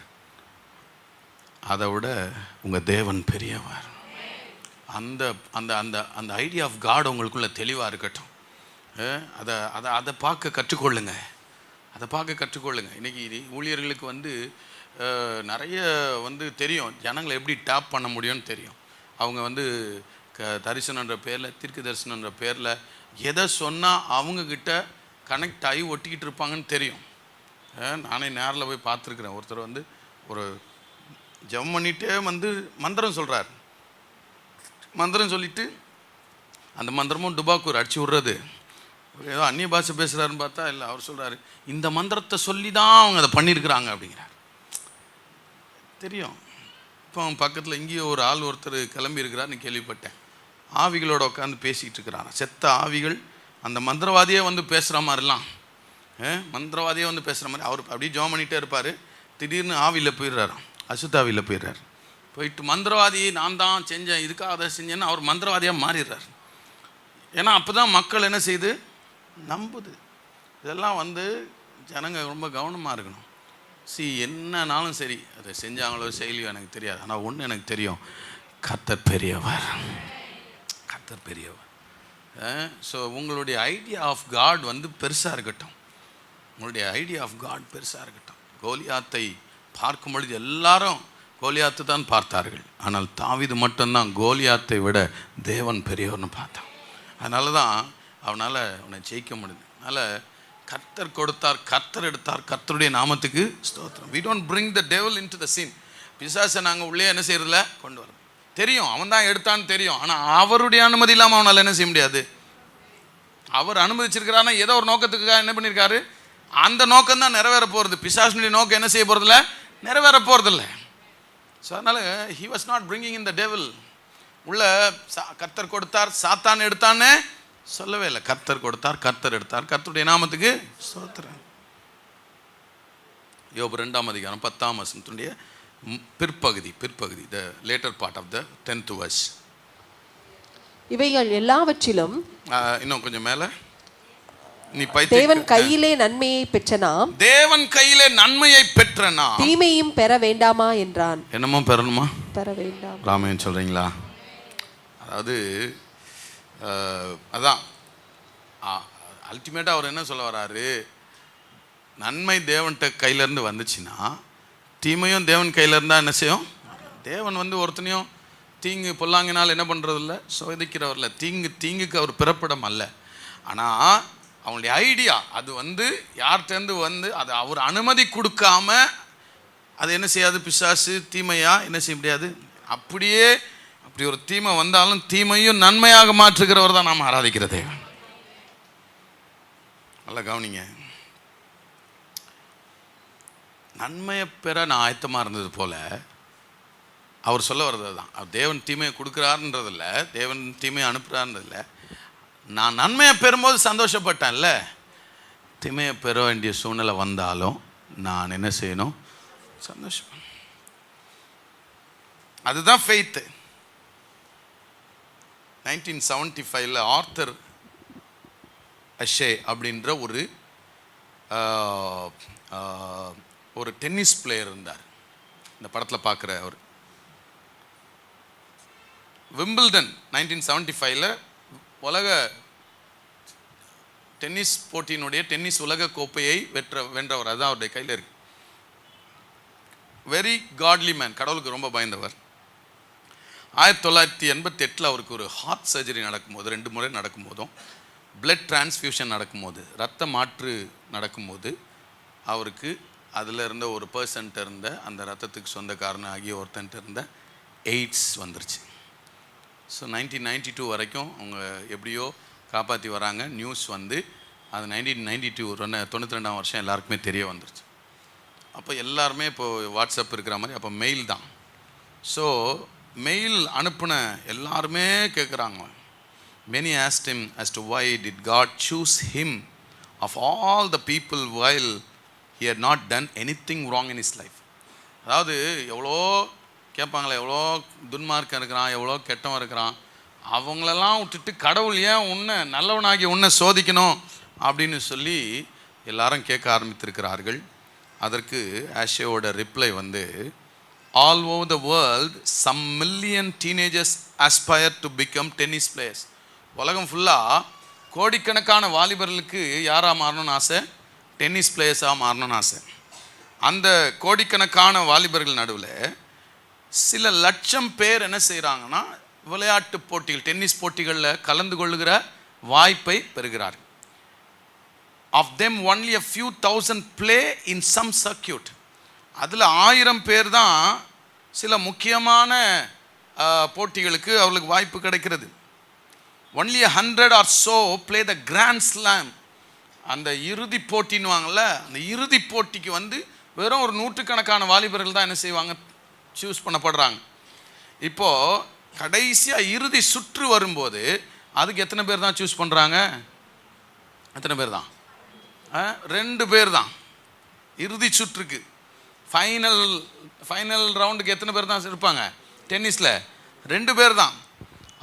அதை விட உங்கள் தேவன் பெரியவர். அந்த அந்த அந்த அந்த ஐடியா ஆஃப் காட் உங்களுக்குள்ள தெளிவாக இருக்கட்டும். அதை அதை அதை பார்க்க கற்றுக்கொள்ளுங்க, அதை பார்க்க கற்றுக்கொள்ளுங்க. இன்றைக்கி ஊழியர்களுக்கு வந்து நிறைய வந்து தெரியும், ஜனங்களை எப்படி டேப் பண்ண முடியும்னு தெரியும். அவங்க வந்து தரிசனன்ற பேரில், தீர்க்க தரிசனன்ற பேரில் எதை சொன்னால் அவங்கக்கிட்ட கனெக்ட் ஆகி ஒட்டிக்கிட்டு இருப்பாங்கன்னு தெரியும். நானே நேரில் போய் பார்த்துருக்குறேன். ஒருத்தர் வந்து ஒரு ஜெபம் பண்ணிகிட்டே வந்து மந்திரம் சொல்கிறார். மந்திரம் சொல்லிவிட்டு அந்த மந்திரமும் டுபாக்கூர் அடிச்சு விட்றது. ஏதோ அந்நிய பாஷை பேசுகிறாருன்னு பார்த்தா இல்லை, அவர் சொல்கிறாரு, இந்த மந்திரத்தை சொல்லி தான் அவங்க அதை பண்ணியிருக்கிறாங்க அப்படிங்கிறார். தெரியும். இப்போ அவன் பக்கத்தில் இங்கேயோ ஒரு ஆள் ஒருத்தர் கிளம்பி இருக்கிறார்னு கேள்விப்பட்டேன். ஆவிகளோட உட்காந்து பேசிக்கிட்டு இருக்கிறான். செத்த ஆவிகள் அந்த மந்திரவாதியே வந்து பேசுகிற மாதிரிலாம், மந்திரவாதியே வந்து பேசுகிற மாதிரி அவர் அப்படியே ஜெபம் பண்ணிகிட்டே இருப்பார். திடீர்னு ஆவியில் போயிடுறாராம், அசுத்தாவியில் போயிடுறார். போயிட்டு மந்திரவாதி நான் தான் செஞ்சேன், இதுக்காக அதை செஞ்சேன்னு அவர் மந்திரவாதியாக மாறிடுறார். ஏன்னா அப்போ தான் மக்கள் என்ன செய்யுது, நம்புது. இதெல்லாம் வந்து ஜனங்க ரொம்ப கவனமாக இருக்கணும். என்னன்னாலும் சரி, அதை செஞ்சாங்களோ செய்யலையோ எனக்கு தெரியாது. ஆனால் ஒன்று எனக்கு தெரியும், கர்த்தர் பெரியவர், கர்த்தர் பெரியவர். ஸோ உங்களுடைய ஐடியா ஆஃப் காட் வந்து பெருசாக இருக்கட்டும். உங்களுடைய ஐடியா ஆஃப் காட் பெருசாக இருக்கட்டும். கோலியாத்தை பார்க்கும் பொழுது எல்லாரும் கோலியாத்து தான் பார்த்தார்கள். ஆனால் தாவீது மட்டும்தான் கோலியாத்தை விட தேவன் பெரியவர்னு பார்த்தான். அதனால தான் அவனால் அவனை ஜெயிக்க முடியுது. அதனால் கர்த்தர் கொடுத்தார், கர்த்தர் எடுத்தார், கர்த்தருடைய நாமத்துக்கு ஸ்தோத்திரம். we don't bring the devil into the scene. பிசாசை நாங்கள் உள்ளே என்ன செய்யறதில்ல, கொண்டு வரோம். தெரியும் அவன் தான் எடுத்தான்னு தெரியும். ஆனால் அவருடைய அனுமதி இல்லாமல் அவனால் என்ன செய்ய முடியாது. அவர் அனுமதிச்சிருக்கிறான்னா ஏதோ ஒரு நோக்கத்துக்காக என்ன பண்ணியிருக்காரு, அந்த நோக்கம் தான் நிறைவேற போகிறது. பிசாசுடைய நோக்கம் என்ன செய்ய போகிறதில்ல, நிறைவேற போகிறதில்ல. ஸோ அதனால் he was not bringing in the devil. உள்ள கர்த்தர் கொடுத்தார், சாத்தான் எடுத்தான்னு சொல்லவே இல்லை. கர்த்தர் கொடுத்தார், கர்த்தர் எடுத்தார், கர்த்தருடைய நாமத்துக்கு ஸ்தோத்திரம். யோபு 2ஆம் அதிகாரம் 10ஆம் வசனத்துடைய பிற்பகுதி the later part of the 10th verse. இவைகள் எல்லாவற்றிலும் இன்னும் கொஞ்சம் மேல, நீ தேவன் கையிலே நன்மையை பெற்ற நாம், தேவன் கையிலே நன்மையை பெற்ற நாம் தீமையும் பெற வேண்டாமா என்றான். என்னமோ பெறணுமா, பெற வேண்டாம். ராமேன் சொல்றீங்களா? அதாவது அதான் அல்டிமேட்டாக அவர் என்ன சொல்ல வர்றாரு, நன்மை தேவன்கிட்ட கையிலேருந்து வந்துச்சுன்னா தீமையும் தேவன் கையில் இருந்தால் என்ன செய்யும். தேவன் வந்து ஒருத்தனையும் தீங்கு பொல்லாங்கினால் என்ன பண்ணுறதில்ல, சோதிக்கிறவரில். தீங்குக்கு அவர் பிறப்பிடம் அல்ல. ஆனால் அவங்களுடைய ஐடியா அது வந்து யார்கிட்டேருந்து வந்து அது அவர் அனுமதி கொடுக்காம அது என்ன செய்யாது, பிசாசு தீமையாக என்ன செய்ய முடியாது. அப்படியே அப்படி ஒரு தீமை வந்தாலும் தீமையும் நன்மையாக மாற்றுகிறவர் தான் நாம் ஆராதிக்கிற தேவன். நல்லா கவனிங்க. நன்மையை பெற நான் ஆயத்தமாக இருந்தது போல அவர் சொல்ல வர்றது தான். அவர் தேவன் தீமையை கொடுக்குறாருன்றதில்ல, தேவன் தீமையை அனுப்புகிறாருன்றதில்ல. நான் நன்மையை பெறும்போது சந்தோஷப்பட்டேன்ல, தீமையை பெற வேண்டிய சூழ்நிலை வந்தாலும் நான் என்ன செய்யணும், சந்தோஷம். அதுதான் ஃபெய்த். 1975 ஆர்தர் அஷே அப்படின்ற ஒரு டென்னிஸ் பிளேயர் இருந்தார். இந்த படத்தில் பார்க்குற அவர். விம்பிள்டன் 1975 உலக டென்னிஸ் போட்டியினுடைய டென்னிஸ் உலக கோப்பையை வென்றவர். அதுதான் அவருடைய கையில் இருக்கு. வெரி காட்லி மேன், கடவுளுக்கு ரொம்ப பயந்தவர். 1988 அவருக்கு ஒரு ஹார்ட் சர்ஜரி நடக்கும்போது, 2 முறை நடக்கும்போதும், பிளட் டிரான்ஸ்ஃபியூஷன் நடக்கும்போது, இரத்த மாற்று நடக்கும்போது அவருக்கு அதில் இருந்த ஒரு பர்சன்ட் இருந்த அந்த ரத்தத்துக்கு சொந்தக்காரன் ஆகிய ஒருத்தன்ட்டு இருந்த எய்ட்ஸ் வந்துருச்சு. ஸோ 1992 வரைக்கும் அவங்க எப்படியோ காப்பாற்றி வராங்க. நியூஸ் வந்து அது 1992 92ஆம் வருஷம் எல்லாருக்குமே தெரிய வந்துருச்சு. அப்போ எல்லாருமே இப்போது வாட்ஸ்அப் இருக்கிற மாதிரி அப்போ மெயில் தான். ஸோ மெயில் அனுப்பின எல்லாருமே கேட்குறாங்க. Many asked him as to why did God choose him of all the people while he had not done anything wrong in his life. அதாவது எவ்வளோ கேட்பாங்களே, எவ்வளோ துன்மார்க்கம் இருக்கிறான், எவ்வளோ கெட்டவன் இருக்கிறான், அவங்களெல்லாம் விட்டுட்டு கடவுள் ஏன் உன்னை நல்லவனாகி உன்னை சோதிக்கணும் அப்படின்னு சொல்லி எல்லாரும் கேட்க ஆரம்பித்திருக்கிறார்கள். அதற்கு ஆஷேவோட ரிப்ளை வந்து, all over the world some million teenagers aspire to become tennis players. உலகம் ஃபுல்லாக கோடிக்கணக்கான வாலிபர்களுக்கு யாராக மாறணும்னு ஆசை? டென்னிஸ் பிளேயர்ஸாக மாறணும்னு ஆசை. அந்த கோடிக்கணக்கான வாலிபர்கள் நடுவில் சில லட்சம் பேர் என்ன செய்கிறாங்கன்னா விளையாட்டு போட்டிகள், டென்னிஸ் போட்டிகளில் கலந்து கொள்ளுகிற வாய்ப்பை பெறுகிறார்கள். Of them only a few thousand play in some circuit. அதில் 1000 பேர் தான் சில முக்கியமான போட்டிகளுக்கு அவர்களுக்கு வாய்ப்பு கிடைக்கிறது. Only 100 or so play the Grand Slam. அந்த இறுதி போட்டின்னுவாங்கள்ல, அந்த இறுதி போட்டிக்கு வந்து வெறும் ஒரு 100கணக்கான வாலிபர்கள் தான் என்ன செய்வாங்க, சூஸ் பண்ணப்படுறாங்க. இப்போது கடைசியாக இறுதி சுற்று வரும்போது அதுக்கு எத்தனை பேர் தான் சூஸ் பண்ணுறாங்க? எத்தனை பேர் தான்? 2 பேர் தான். இறுதி சுற்றுக்கு ஃபைனல் ரவுண்டுக்கு எத்தனை பேர் தான் இருப்பாங்க டென்னிஸில்? 2 பேர் தான்.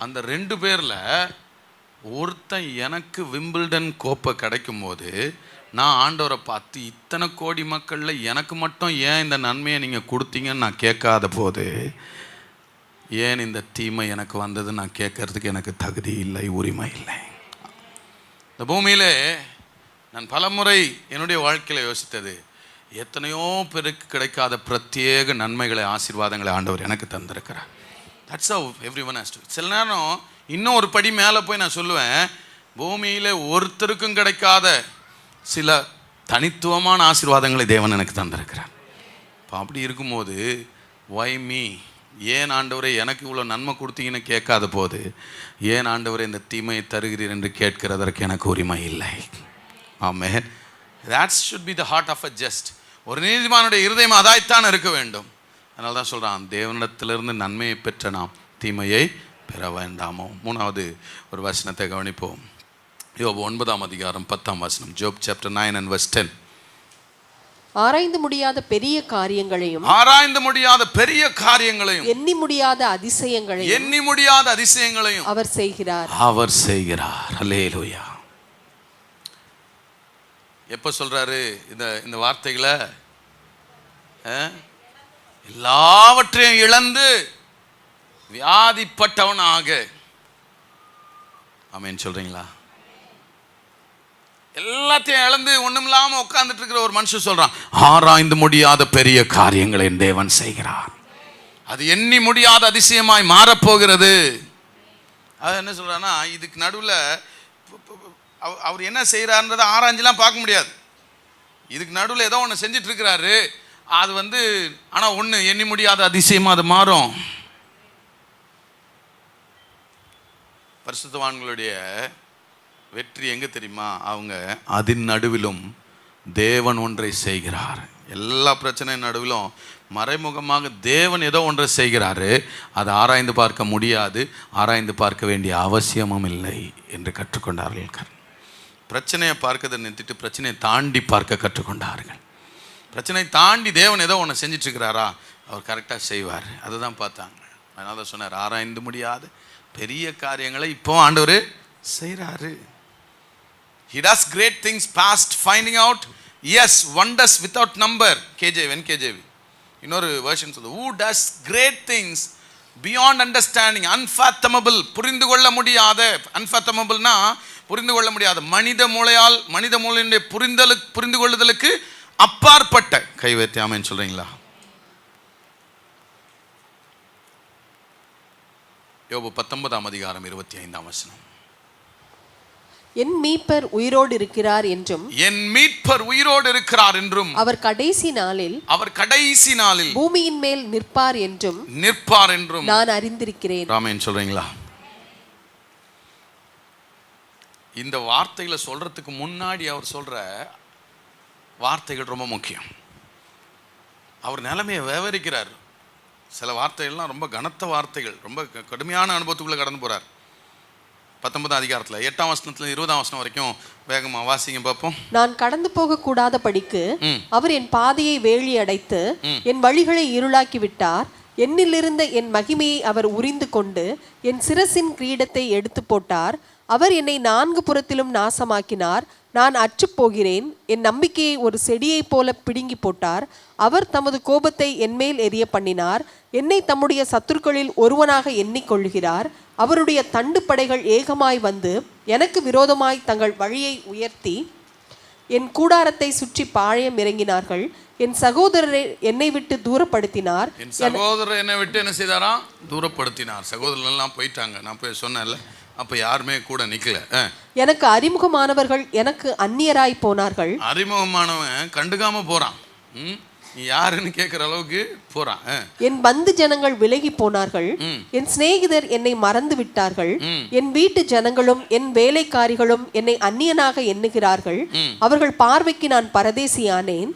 அந்த 2 பேரில் ஒருத்தன் எனக்கு விம்பிள்டன் கோப்பை கிடைக்கும் போது நான் ஆண்டவரை பார்த்து, இத்தனை கோடி மக்களில் எனக்கு மட்டும் ஏன் இந்த நன்மையை நீங்கள் கொடுத்தீங்கன்னு நான் கேட்காத போது, ஏன் இந்த தீமை எனக்கு வந்தது நான் கேட்கறதுக்கு எனக்கு தகுதி இல்லை, உரிமை இல்லை. இந்த பூமியில் நான் பலமுறை என்னுடைய வாழ்க்கையில் யோசித்தது, எத்தனையோ பேருக்கு கிடைக்காத பிரத்யேக நன்மைகளை, ஆசீர்வாதங்களை ஆண்டவர் எனக்கு தந்திருக்கிறார். That's how everyone has to. சில நேரம் இன்னும் ஒரு படி மேலே போய் நான் சொல்லுவேன், பூமியில் ஒருத்தருக்கும் கிடைக்காத சில தனித்துவமான ஆசீர்வாதங்களை தேவன் எனக்கு தந்திருக்கிறார். இப்போ அப்படி இருக்கும்போது வை மீ, ஏன் ஆண்டவரை எனக்கு இவ்வளோ நன்மை கொடுத்தீங்கன்னு கேட்காத போது, ஏன் ஆண்டவரை இந்த தீமையை தருகிறீர் என்று கேட்கிறதற்கு எனக்கு உரிமை இல்லை. ஆமென். that should be the heart of a just. ஒரு நீதிமானுடைய இருதயம் அதாய்த்தான் இருக்க வேண்டும். அதனால தான் சொல்கிறான், தேவனிடத்திலிருந்து நன்மையை பெற்ற நாம் தீமையை பெற வேண்டாமோ. 3வது ஒரு வசனத்தை கவனிப்போம். யோபு 9ஆம் அதிகாரம் 10ஆம் வசனம். Job chapter 9 and verse 10. ஆராய்ந்து முடியாத பெரிய காரியங்களையும், ஆராய்ந்து முடியாத பெரிய காரியங்களையும், எண்ணி முடியாத அதிசயங்களையும் அவர் செய்கிறார். அல்லேலூயா. எப்போ சொல்றாரு இந்த வார்த்தைகளை? எல்லாவற்றையும் இழந்து வியாதிப்பட்டவனாக. ஆமென் சொல்றீங்களா? எல்லாத்தையும் இழந்து ஒண்ணுமில்லாம உட்கார்ந்துட்டு இருக்கிற ஒரு மனுஷன் சொல்றான், ஆராய்ந்து முடியாத பெரிய காரியங்களை தேவன் செய்கிறார். அது எண்ணி முடியாத அதிசயமாய் மாறப்போகிறது. அது என்ன சொல்றான்னா, இதுக்கு நடுவில் அவர் என்ன செய்கிறார்ன்றதை ஆராய்ஞ்செல்லாம் பார்க்க முடியாது. இதுக்கு நடுவில் ஏதோ ஒன்று செஞ்சிட்டு இருக்கிறாரு. அது வந்து ஆனால் ஒன்று எண்ணி முடியாத அதிசயமாக அது மாறும். பரிசுத்தவான்களுடைய வெற்றி எங்கே தெரியுமா? அவங்க அதன் நடுவிலும் தேவன் ஒன்றை செய்கிறார். எல்லா பிரச்சனையின் நடுவிலும் மறைமுகமாக தேவன் ஏதோ ஒன்றை செய்கிறாரு. அதை ஆராய்ந்து பார்க்க முடியாது, ஆராய்ந்து பார்க்க வேண்டிய அவசியமும் இல்லை என்று கற்றுக்கொண்டார்கள். பிரச்சனையை பார்க்கறதை நிறுத்திட்டு பிரச்சனையை தாண்டி பார்க்க கற்றுக்கொண்டார்கள். பிரச்சனை தாண்டி தேவன் ஏதோ ஒன்று செஞ்சிட்ருக்கிறாரா, அவர் கரெக்டாக செய்வார். அதை தான் பார்த்தாங்க. அதனால தான் சொன்னார், ஆராய்ந்து முடியாத பெரிய காரியங்களை இப்போ ஆண்டவர் செய்கிறாரு. He does great things past finding out, yes, wonders without number. NKJV இன்னொரு வெர்ஷன் சொல்லுது, who does great things beyond understanding, unfathomable, புரிந்து கொள்ள முடியாத. unfathomableனா புரிந்து கொள்ள முடியாத, மனித மூளையினுடைய புரிந்து கொள்ளுதலுக்கு அப்பாற்பட்ட. கை வைத்து ஆமென் சொல்றீங்களா? யோபு 19:25. என் மீட்பர் உயிரோடு இருக்கிறார் என்றும், என் மீட்பர் உயிரோடு இருக்கிறார் என்றும், அவர் கடைசி நாளில் பூமியின் மேல் நிற்பார் என்றும் நான் அறிந்திருக்கிறேன். ஆமென் சொல்றீங்களா? இந்த வார்த்தைகளை சொல்றதுக்கு முன்னாடி அவர் சொல்ற வார்த்தைகள் ரொம்ப முக்கியம். அவர் நிலைமையை விவரிக்கிறார். சில வார்த்தைகள்லாம் ரொம்ப கனத்த வார்த்தைகள், ரொம்ப கடுமையான அனுபவத்துக்குள்ள கடந்து போறார். 19 அதிகாரத்தில் 8ஆம் வசனத்துல 20ஆம் வசனம் வரைக்கும் வேகமா வாசிங்க பார்ப்போம். நான் கடந்து போக கூடாத படிக்கு அவர் என் பாதையை வேலி அடைத்து என் வழிகளை இருளாக்கி விட்டார். என்னிலிருந்த என் மகிமையை அவர் உரிந்து கொண்டு என் சிரசின் கிரீடத்தை எடுத்து போட்டார். அவர் என்னை 4 புறத்திலும் நாசமாக்கினார். நான் அற்றுப் போகிறேன். என் நம்பிக்கையை ஒரு செடியைப் போல பிடுங்கி போட்டார். அவர் தமது கோபத்தை என்மேல் எரிய பண்ணினார். என்னை தம்முடைய சத்துருக்களில் ஒருவனாக எண்ணிக்கொள்கிறார். அவருடைய தண்டு படைகள் ஏகமாய் வந்து எனக்கு விரோதமாய் தங்கள் வழியை உயர்த்தி என் கூடாரத்தை சுற்றி பாளையம் இறங்கினார்கள். என் சகோதரரை என்னை விட்டு தூரப்படுத்தினார். என் சகோதரர் என்னை விட்டு என்ன செய்தாராம்? தூரப்படுத்தினார். சகோதரர்கள் எல்லாம் போயிட்டாங்க. நான் போய் சொன்னேன்ல, அப்ப யாருமே கூட நிக்கல. எனக்கு அறிமுகமானவர்கள் எனக்கு அந்நியராய் போனார்கள். அறிமுகமானவன் கண்டுக்காம போறான். நீ யாருன்னு கேட்கிற அளவுக்கு போறான். என் பந்து ஜனங்கள் விலகி போனார்கள். என் சிநேகிதர் என்னை மறந்து விட்டார்கள். என் வீட்டு ஜனங்களும் என் வேலைக்காரிகளும் என்னை அந்நியனாக எண்ணுகிறார்கள். அவர்கள் பார்வைக்கு நான் பரதேசியானேன்.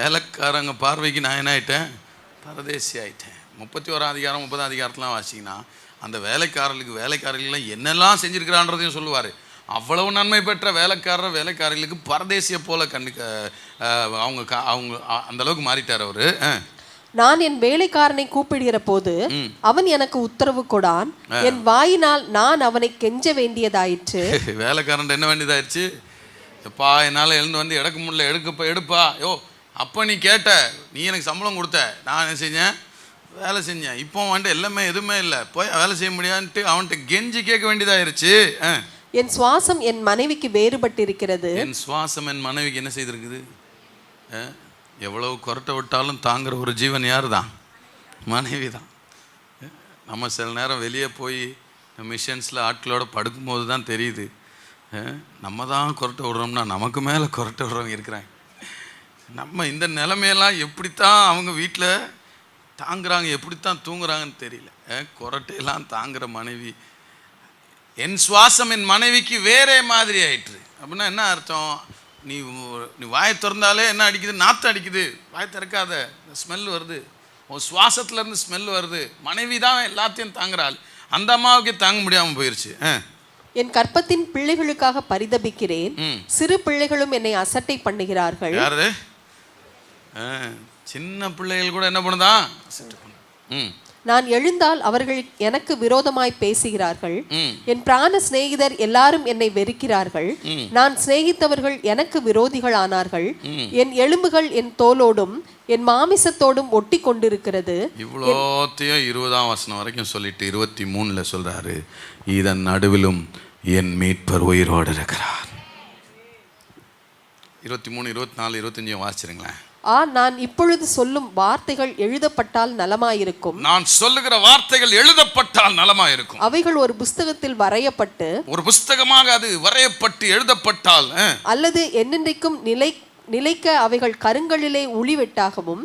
வேலைக்காரங்க பார்வைக்கு நான் என்ன ஆயிட்டேன்? பரதேசி ஆயிட்டேன். 31ஆம் அதிகாரம் 30ஆம் அதிகாரத்துலாம் வாசிங்கன்னா அந்த வேலைக்காரர்கள் என்னெல்லாம் செஞ்சிருக்கிறான்றதையும் சொல்லுவார். அவ்வளவு நன்மை பெற்ற வேலைக்காரர்களுக்கு பரதேசிய போல அவங்க அந்த அளவுக்கு மாறிட்டார் அவரு. நான் என் வேலைக்காரனை கூப்பிடுகிற போது அவன் எனக்கு உத்தரவு கொடான். என் வாயினால் நான் அவனை கெஞ்ச வேண்டியதாயிற்று. வேலைக்காரன் என்ன வேண்டியதாயிடுச்சு? எப்பா என்னால் எழுந்து வந்து எடுக்க முடியல, எடுப்பா. அப்போ நீ கேட்ட, நீ எனக்கு சம்பளம் கொடுத்த, நான் என்ன செஞ்சேன்? வேலை செஞ்சேன். இப்போ வந்துட்டு எல்லாமே எதுவுமே இல்லை, போய் வேலை செய்ய முடியாதுன்ட்டு அவன்கிட்ட கெஞ்சி கேட்க வேண்டியதாயிருச்சு. என் சுவாசம் என் மனைவிக்கு வேறுபட்டு இருக்கிறது. என் சுவாசம் என் மனைவிக்கு என்ன செய்திருக்குது? எவ்வளவு கொரட்டை விட்டாலும் தாங்குற ஒரு ஜீவன் யார் தான்? மனைவி தான். நம்ம சில நேரம் வெளியே போய் மிஷன்ஸில் ஆட்களோட படுக்கும்போது தான் தெரியுது, நம்ம தான் கொரட்டை விடுறோம்னா நமக்கு மேலே கொரட்டை விடுறவங்க இருக்கிறாங்க. நம்ம இந்த நிலைமையெல்லாம் எப்படித்தான் அவங்க வீட்டில் தாங்குறாங்க, எப்படித்தான் தூங்குறாங்கன்னு தெரியல. கொரட்டையெல்லாம் தாங்குற மனைவி. என் சுவாசம் என் மனைவிக்கு வேறே மாதிரி ஆயிற்று. அப்படின்னா என்ன அர்த்தம்? நீ வாயை திறந்தாலே என்ன அடிக்குது? நாற்று அடிக்குது. வாயை திறக்காத, ஸ்மெல் வருது. உன் சுவாசத்துலேருந்து ஸ்மெல் வருது. மனைவி தான் எல்லாத்தையும் தாங்குறாள். அந்த அம்மாவுக்கு தாங்க முடியாமல் போயிடுச்சு. என் கற்பத்தின் பிள்ளைகளுக்காக பரிதபிக்கிறேன். சிறு பிள்ளைகளும் என்னை அசட்டை பண்ணுகிறார்கள். யாரு? சின்ன பிள்ளைகள் கூட என்ன பண்ணுதான்? நான் எழுந்தால் அவர்கள் எனக்கு விரோதமாய் பேசுகிறார்கள். என் பிராண சிநேகிதர் எல்லாரும் என்னை வெறுக்கிறார்கள். நான் சிநேகித்தவர்கள் எனக்கு விரோதிகள் ஆனார்கள். என் எலும்புகள் என் தோலோடும் என் மாமிசத்தோடும் ஒட்டி கொண்டிருக்கிறது. இவ்வளோத்தையும் 20ஆம் வசனம் வரைக்கும் சொல்லிட்டு 23ல் சொல்றாரு, இதன் நடுவிலும் என் மீட்பர் உயிரோடு இருக்கிறார். 23, 24, 25 வாசிச்சிருங்களேன். நான் இப்பொழுது சொல்லும் வார்த்தைகள் எழுதப்பட்டால் நலமாயிருக்கும். நான் சொல்லுகிற வார்த்தைகள் எழுதப்பட்டால் நலமாயிருக்கும். அவைகள் ஒரு புஸ்தகத்தில் வரையப்பட்டு, ஒரு புஸ்தகமாக அது வரையப்பட்டு எழுதப்பட்டால், அல்லது என்னென்றைக்கும் நிலைக்க அவைகள் கருங்கல்லிலே உளிவெட்டாகவும்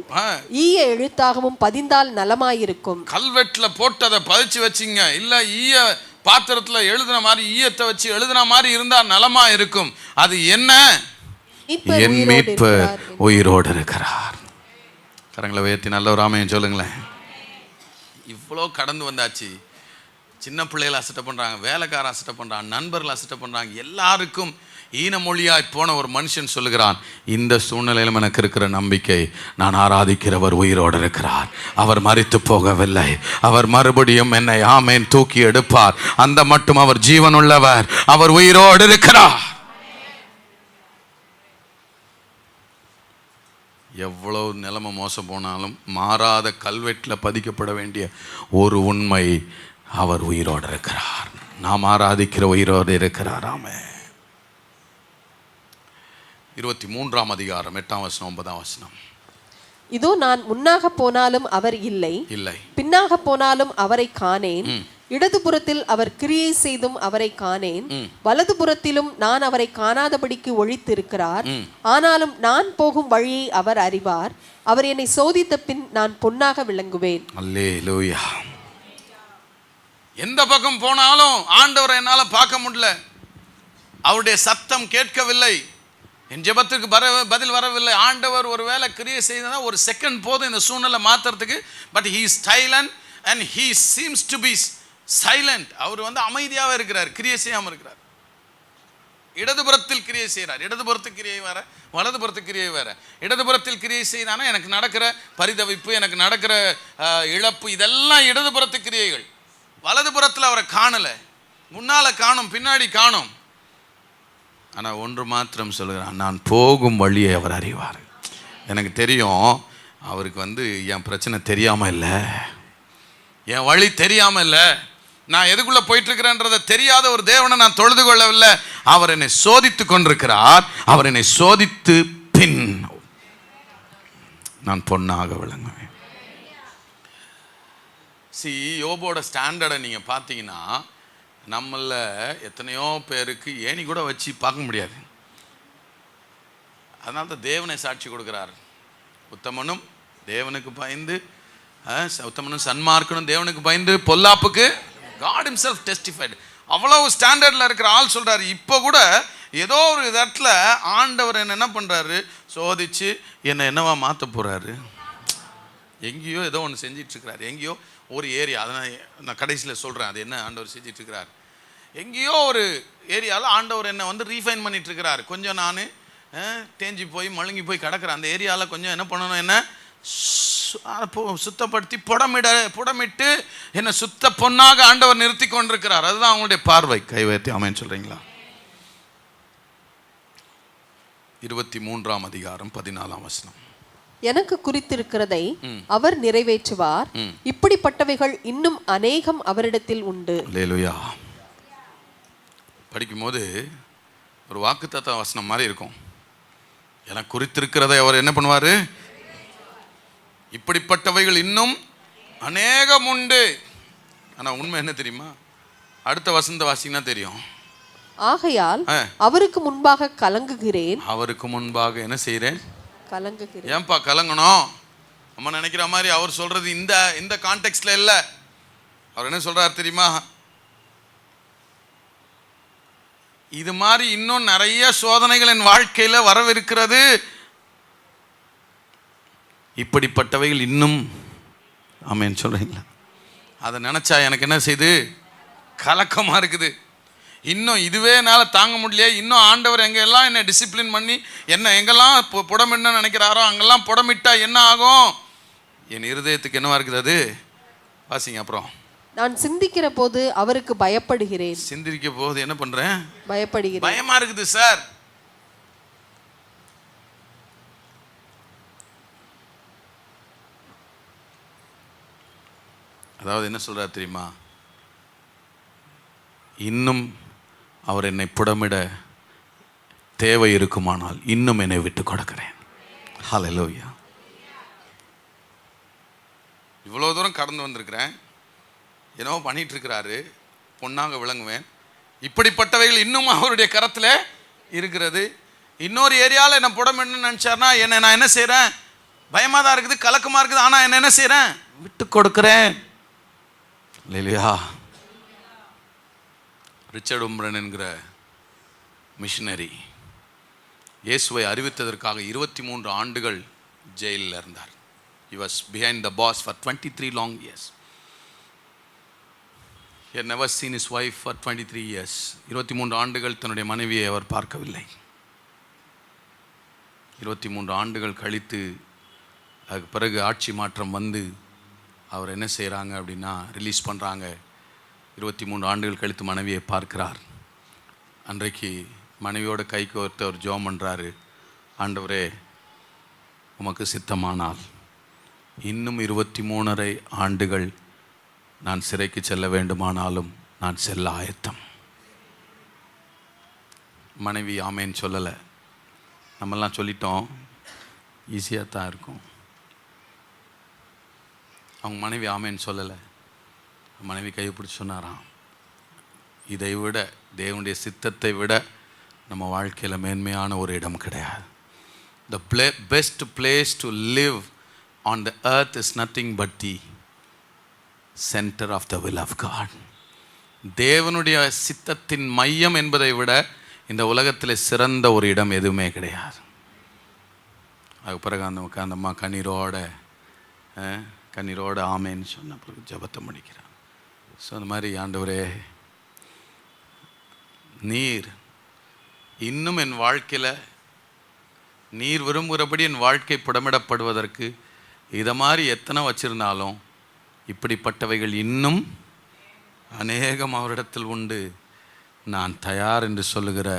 ஈய எழுத்தாகவும் பதிந்தால் நலமாயிருக்கும். கல்வெட்டுல போட்டு அதை பதிச்சு வச்சிங்க, இல்ல ஈய பாத்திரத்துல எழுதுன மாதிரி ஈயத்தை வச்சு எழுதுன மாதிரி இருந்தா நலமா இருக்கும். அது என்ன? என் மீட்பர் உயிரோடு இருக்கிறார். கரங்களை உயர்த்தி நல்ல ஒரு ஆமென் சொல்லுங்களேன். இவ்வளோ கடந்து வந்தாச்சு. சின்ன பிள்ளைகள் அசட்டை பண்ணுறாங்க, வேலைக்காரன் அசட்டை பண்ணுறாங்க, நண்பர்கள் அசட்டை பண்ணுறாங்க. எல்லாருக்கும் ஈனமொழியாய் போன ஒரு மனுஷன் சொல்லுகிறான், இந்த சூழ்நிலையிலும் எனக்கு இருக்கிற நம்பிக்கை, நான் ஆராதிக்கிறவர் உயிரோடு இருக்கிறார், அவர் மரித்து போகவில்லை, அவர் மறுபடியும் என்னை ஆமேன் தூக்கி எடுப்பார், அந்த மட்டும் அவர் ஜீவனுள்ளவர், அவர் உயிரோடு இருக்கிறார். எவ்வளவு நிலைமை மோசம் போனாலும் மாறாத கல்வெட்டில் பதிக்கப்பட வேண்டிய ஒரு உண்மை, அவர் உயிரோடு இருக்கிறார், நாம் ஆராதிக்கிற உயிரோடு இருக்கிறார். ஆமென். 23ஆம் அதிகாரம் 8ஆம் வசனம் 9ஆம் வசனம். இதோ நான் முன்னாக போனாலும் அவர் இல்லை, பின்னாக போனாலும் அவரை காணேன், இடதுபுறத்தில் அவர் கிரியை செய்தும் அவரை காணேன், வலதுபுறத்திலும் நான் அவரை காணாதபடிக்கு ஒழித்திருக்கிறார். ஆனாலும் நான் போகும் வழியை அவர் அறிவார், அவர் என்னை சோதித்த பின் நான் பொன்னாக விளங்குவேன். அல்லேலூயா. எந்த பக்கம் போனாலும் ஆண்டவரை என்னால பார்க்க முடியல, அவருடைய சத்தம் கேட்கவில்லை, என் ஜெபத்துக்கு பதில் வரவில்லை. ஆண்டவர் ஒரு வேளை கிரியை செய்தா ஒரு செகண்ட் போதும் இந்த சூழ்நிலை மாத்துறதுக்கு. But he is silent and he seems to be silent. அவர் அமைதியாவே இருக்கிறார், கிரியை செய்யாம இருக்கிறார். இடதுபுறத்தில் கிரியை செய்கிறார், இடதுபுறத்து கிரியை வேற, வலதுபுறத்து கிரியை வேற. இடதுபுறத்தில் கிரியை செய்தானா எனக்கு நடக்கிற பரிதவிப்பு, எனக்கு நடக்கிற இழப்பு, இதெல்லாம் இடதுபுறத்து கிரியைகள். வலதுபுறத்தில் அவரை காணல, முன்னால காணும், பின்னாடி காணும். ஆனால் ஒன்று மாத்திரம் சொல்கிறான், நான் போகும் வழியை அவர் அறிவார். எனக்கு தெரியும் அவருக்கு என் பிரச்சனை தெரியாமல் இல்லை, என் வழி தெரியாமல் இல்லை, நான் எதுக்குள்ளே போயிட்டுருக்கிறேன்றதை தெரியாத ஒரு தேவனை நான் தொழுது கொள்ளவில்லை. அவர் என்னை சோதித்து கொண்டிருக்கிறார், அவர் என்னை சோதித்து பின் நான் பொன்னாக விளங்குவேன். யோபோட ஸ்டாண்டர்டை நீங்கள் பார்த்தீங்கன்னா, நம்மள எத்தனையோ பேருக்கு ஏணி கூட வச்சு பார்க்க முடியாது. அதனால தான் தேவனை சாட்சி கொடுக்கிறார். உத்தமனும் தேவனுக்கு பயந்து, உத்தமனும் சன்மார்க்கனும் தேவனுக்கு பயந்து, பொல்லாப்புக்கு God himself testified. அவ்வளவு ஸ்டாண்டர்டில் இருக்கிற ஆள் சொல்கிறாரு. இப்போ கூட ஏதோ ஒரு இடத்துல ஆண்டவர் என்ன பண்ணுறாரு, சோதிச்சு என்னை என்னவா மாற்ற போகிறாரு. எங்கேயோ ஏதோ ஒன்று செஞ்சிட்ருக்கிறார், எங்கேயோ ஒரு ஏரியா, அதை நான் கடைசியில் சொல்கிறேன் அது என்ன ஆண்டவர் செஞ்சிட்ருக்கிறார். எங்கேயோ ஒரு ஏரியாவில் ஆண்டவர் என்னை ரீஃபைன் பண்ணிகிட்ருக்கிறார். கொஞ்சம் நான் தேஞ்சி போய் மழுங்கி போய் கிடக்கிறேன், அந்த ஏரியாவில் கொஞ்சம் என்ன பண்ணணும், என்ன சுத்தப்படுத்தி புடமிட்டு என்னை சுத்த பொன்னாக ஆண்டவர் நிறுத்தி கொண்டிருக்கிறார். அதுதான் அவங்களுடைய பார்வை. கை வைத்து ஆமென் சொல்கிறீங்களா? 23ஆம் அதிகாரம் 14ஆம் வசனம். எனக்கு குறித்திருக்கிறதை அவர் நிறைவேற்றுவார், இப்படிப்பட்டவைகள் இன்னும் அநேகம் அவரிடத்தில் உண்டு. அல்லேலூயா. படிக்கும்போது ஒரு வாக்குத்தத்த வசனம் மாதிரி இருக்கும். எனக்கு குறித்திருக்கிறதை அவர் என்ன பண்ணுவார், இப்படிப்பட்டவைகள் இன்னும் அநேகம் உண்டு. ஆனால் உண்மை என்ன தெரியுமா, அடுத்த வசந்த வாசிங்கன்னா தெரியும். ஆகையால் அவருக்கு முன்பாக கலங்குகிறேன். அவருக்கு முன்பாக என்ன செய்கிறேன், கலங்குகிறேன். ஏன்பா கலங்கணும்? நம்ம நினைக்கிற மாதிரி அவர் சொல்றது இந்த கான்டெக்ட்ல இல்லை. அவர் என்ன சொல்றாரு தெரியுமா, இது மாதிரி இன்னும் நிறைய சோதனைகள் என் வாழ்க்கையில வரவிருக்கிறது, இப்படிப்பட்டவைகள் இன்னும். ஆமென் சொல்றீங்களா? அதை நினைச்சா எனக்கு என்ன செய்யுது, கலக்கமா இருக்குது. இன்னும் இதுவே என்னால் தாங்க முடியல. இன்னும் ஆண்டவர் எங்கெல்லாம் என்னை டிசிப்ளின் பண்ணி என்ன எங்கெல்லாம் புடமிட நினைக்கிறாரோ அங்கெல்லாம் புடமிட்டா என்ன ஆகும், என் இருதயத்துக்கு என்னவா இருக்குது அது. வாசிங்க அப்புறம். நான் சிந்திக்கிற போது அவருக்கு பயப்படுகிறேன். சிந்திக்க போது என்ன பண்றேன், பயப்படுகிறேன். பயமா இருக்குது சார். அதாவது என்ன சொல்றாரு தெரியுமா, இன்னும் அவர் என்னை புடமிட தேவை இருக்குமானால் இன்னும் என்னை விட்டு கொடுக்கிறேன். ஹல்லேலூயா. இவ்வளோ தூரம் கடந்து வந்திருக்கிறேன், என்னவோ பண்ணிட்டு இருக்கிறாரு, பொன்னாக விளங்குவேன். இப்படிப்பட்டவைகள் இன்னும் அவருடைய கரத்தில் இருக்கிறது. இன்னொரு ஏரியாவில் என்ன புடமிடணும்னு நினச்சார்னா என்னை நான் என்ன செய்கிறேன், பயமாக தான் இருக்குது, கலக்கமாக இருக்குது, ஆனால் என்ன செய்கிறேன், விட்டு கொடுக்கிறேன். இல்லையா? ரிச்சர்ட் உம்ரன் என்கிற மிஷனரி இயேசுவை அறிவித்ததற்காக 23 ஆண்டுகள் ஜெயிலில் இருந்தார். He was behind the bars for 23 long years. He had never seen his wife for 23 years. 23 ஆண்டுகள் தன்னுடைய மனைவியை அவர் பார்க்கவில்லை. 23 ஆண்டுகள் கழித்து அதுக்கு பிறகு ஆட்சி மாற்றம் வந்து அவர் என்ன செய்கிறாங்க அப்படின்னா ரிலீஸ் பண்ணுறாங்க. 23 ஆண்டுகள் கழித்து மனைவியை பார்க்கிறார். அன்றைக்கு மனைவியோட கைக்கு ஒருத்தர் ஜெபம் பண்ணுறாரு, ஆண்டவரே உமக்கு சித்தமானால் இன்னும் 23.5 ஆண்டுகள் நான் சிறைக்கு செல்ல வேண்டுமானாலும் நான் செல்ல ஆயத்தம். மனைவி ஆமேன்னு சொல்லலை. நம்மெல்லாம் சொல்லிட்டோம், ஈஸியாக தான் இருக்கும். அவங்க மனைவி ஆமேன்னு சொல்லலை. மனைவி கையை பிடிச்சி சொன்னாராம், இதை விட தேவனுடைய சித்தத்தை விட நம்ம வாழ்க்கையில் மேன்மையான ஒரு இடம் கிடையாது. The best place to live on the earth is nothing but the center of the will of God. தேவனுடைய சித்தத்தின் மையம் என்பதை விட இந்த உலகத்தில் சிறந்த ஒரு இடம் எதுவுமே கிடையாது. அதுக்கு பிறகு அந்த அம்மா கண்ணீரோட ஆமேன்னு சொன்ன பிறகு ஜெபத்தை முடிக்கிறான். ஸோ அந்த மாதிரி ஆண்டவரே, நீர் இன்னும் என் வாழ்க்கையில் நீர் விரும்புகிறபடி என் வாழ்க்கை புடமிடப்படுவதற்கு இதை மாதிரி எத்தனை வச்சிருந்தாலும் இப்படிப்பட்டவைகள் இன்னும் அநேகம் அவரிடத்தில் உண்டு, நான் தயார் என்று சொல்லுகிற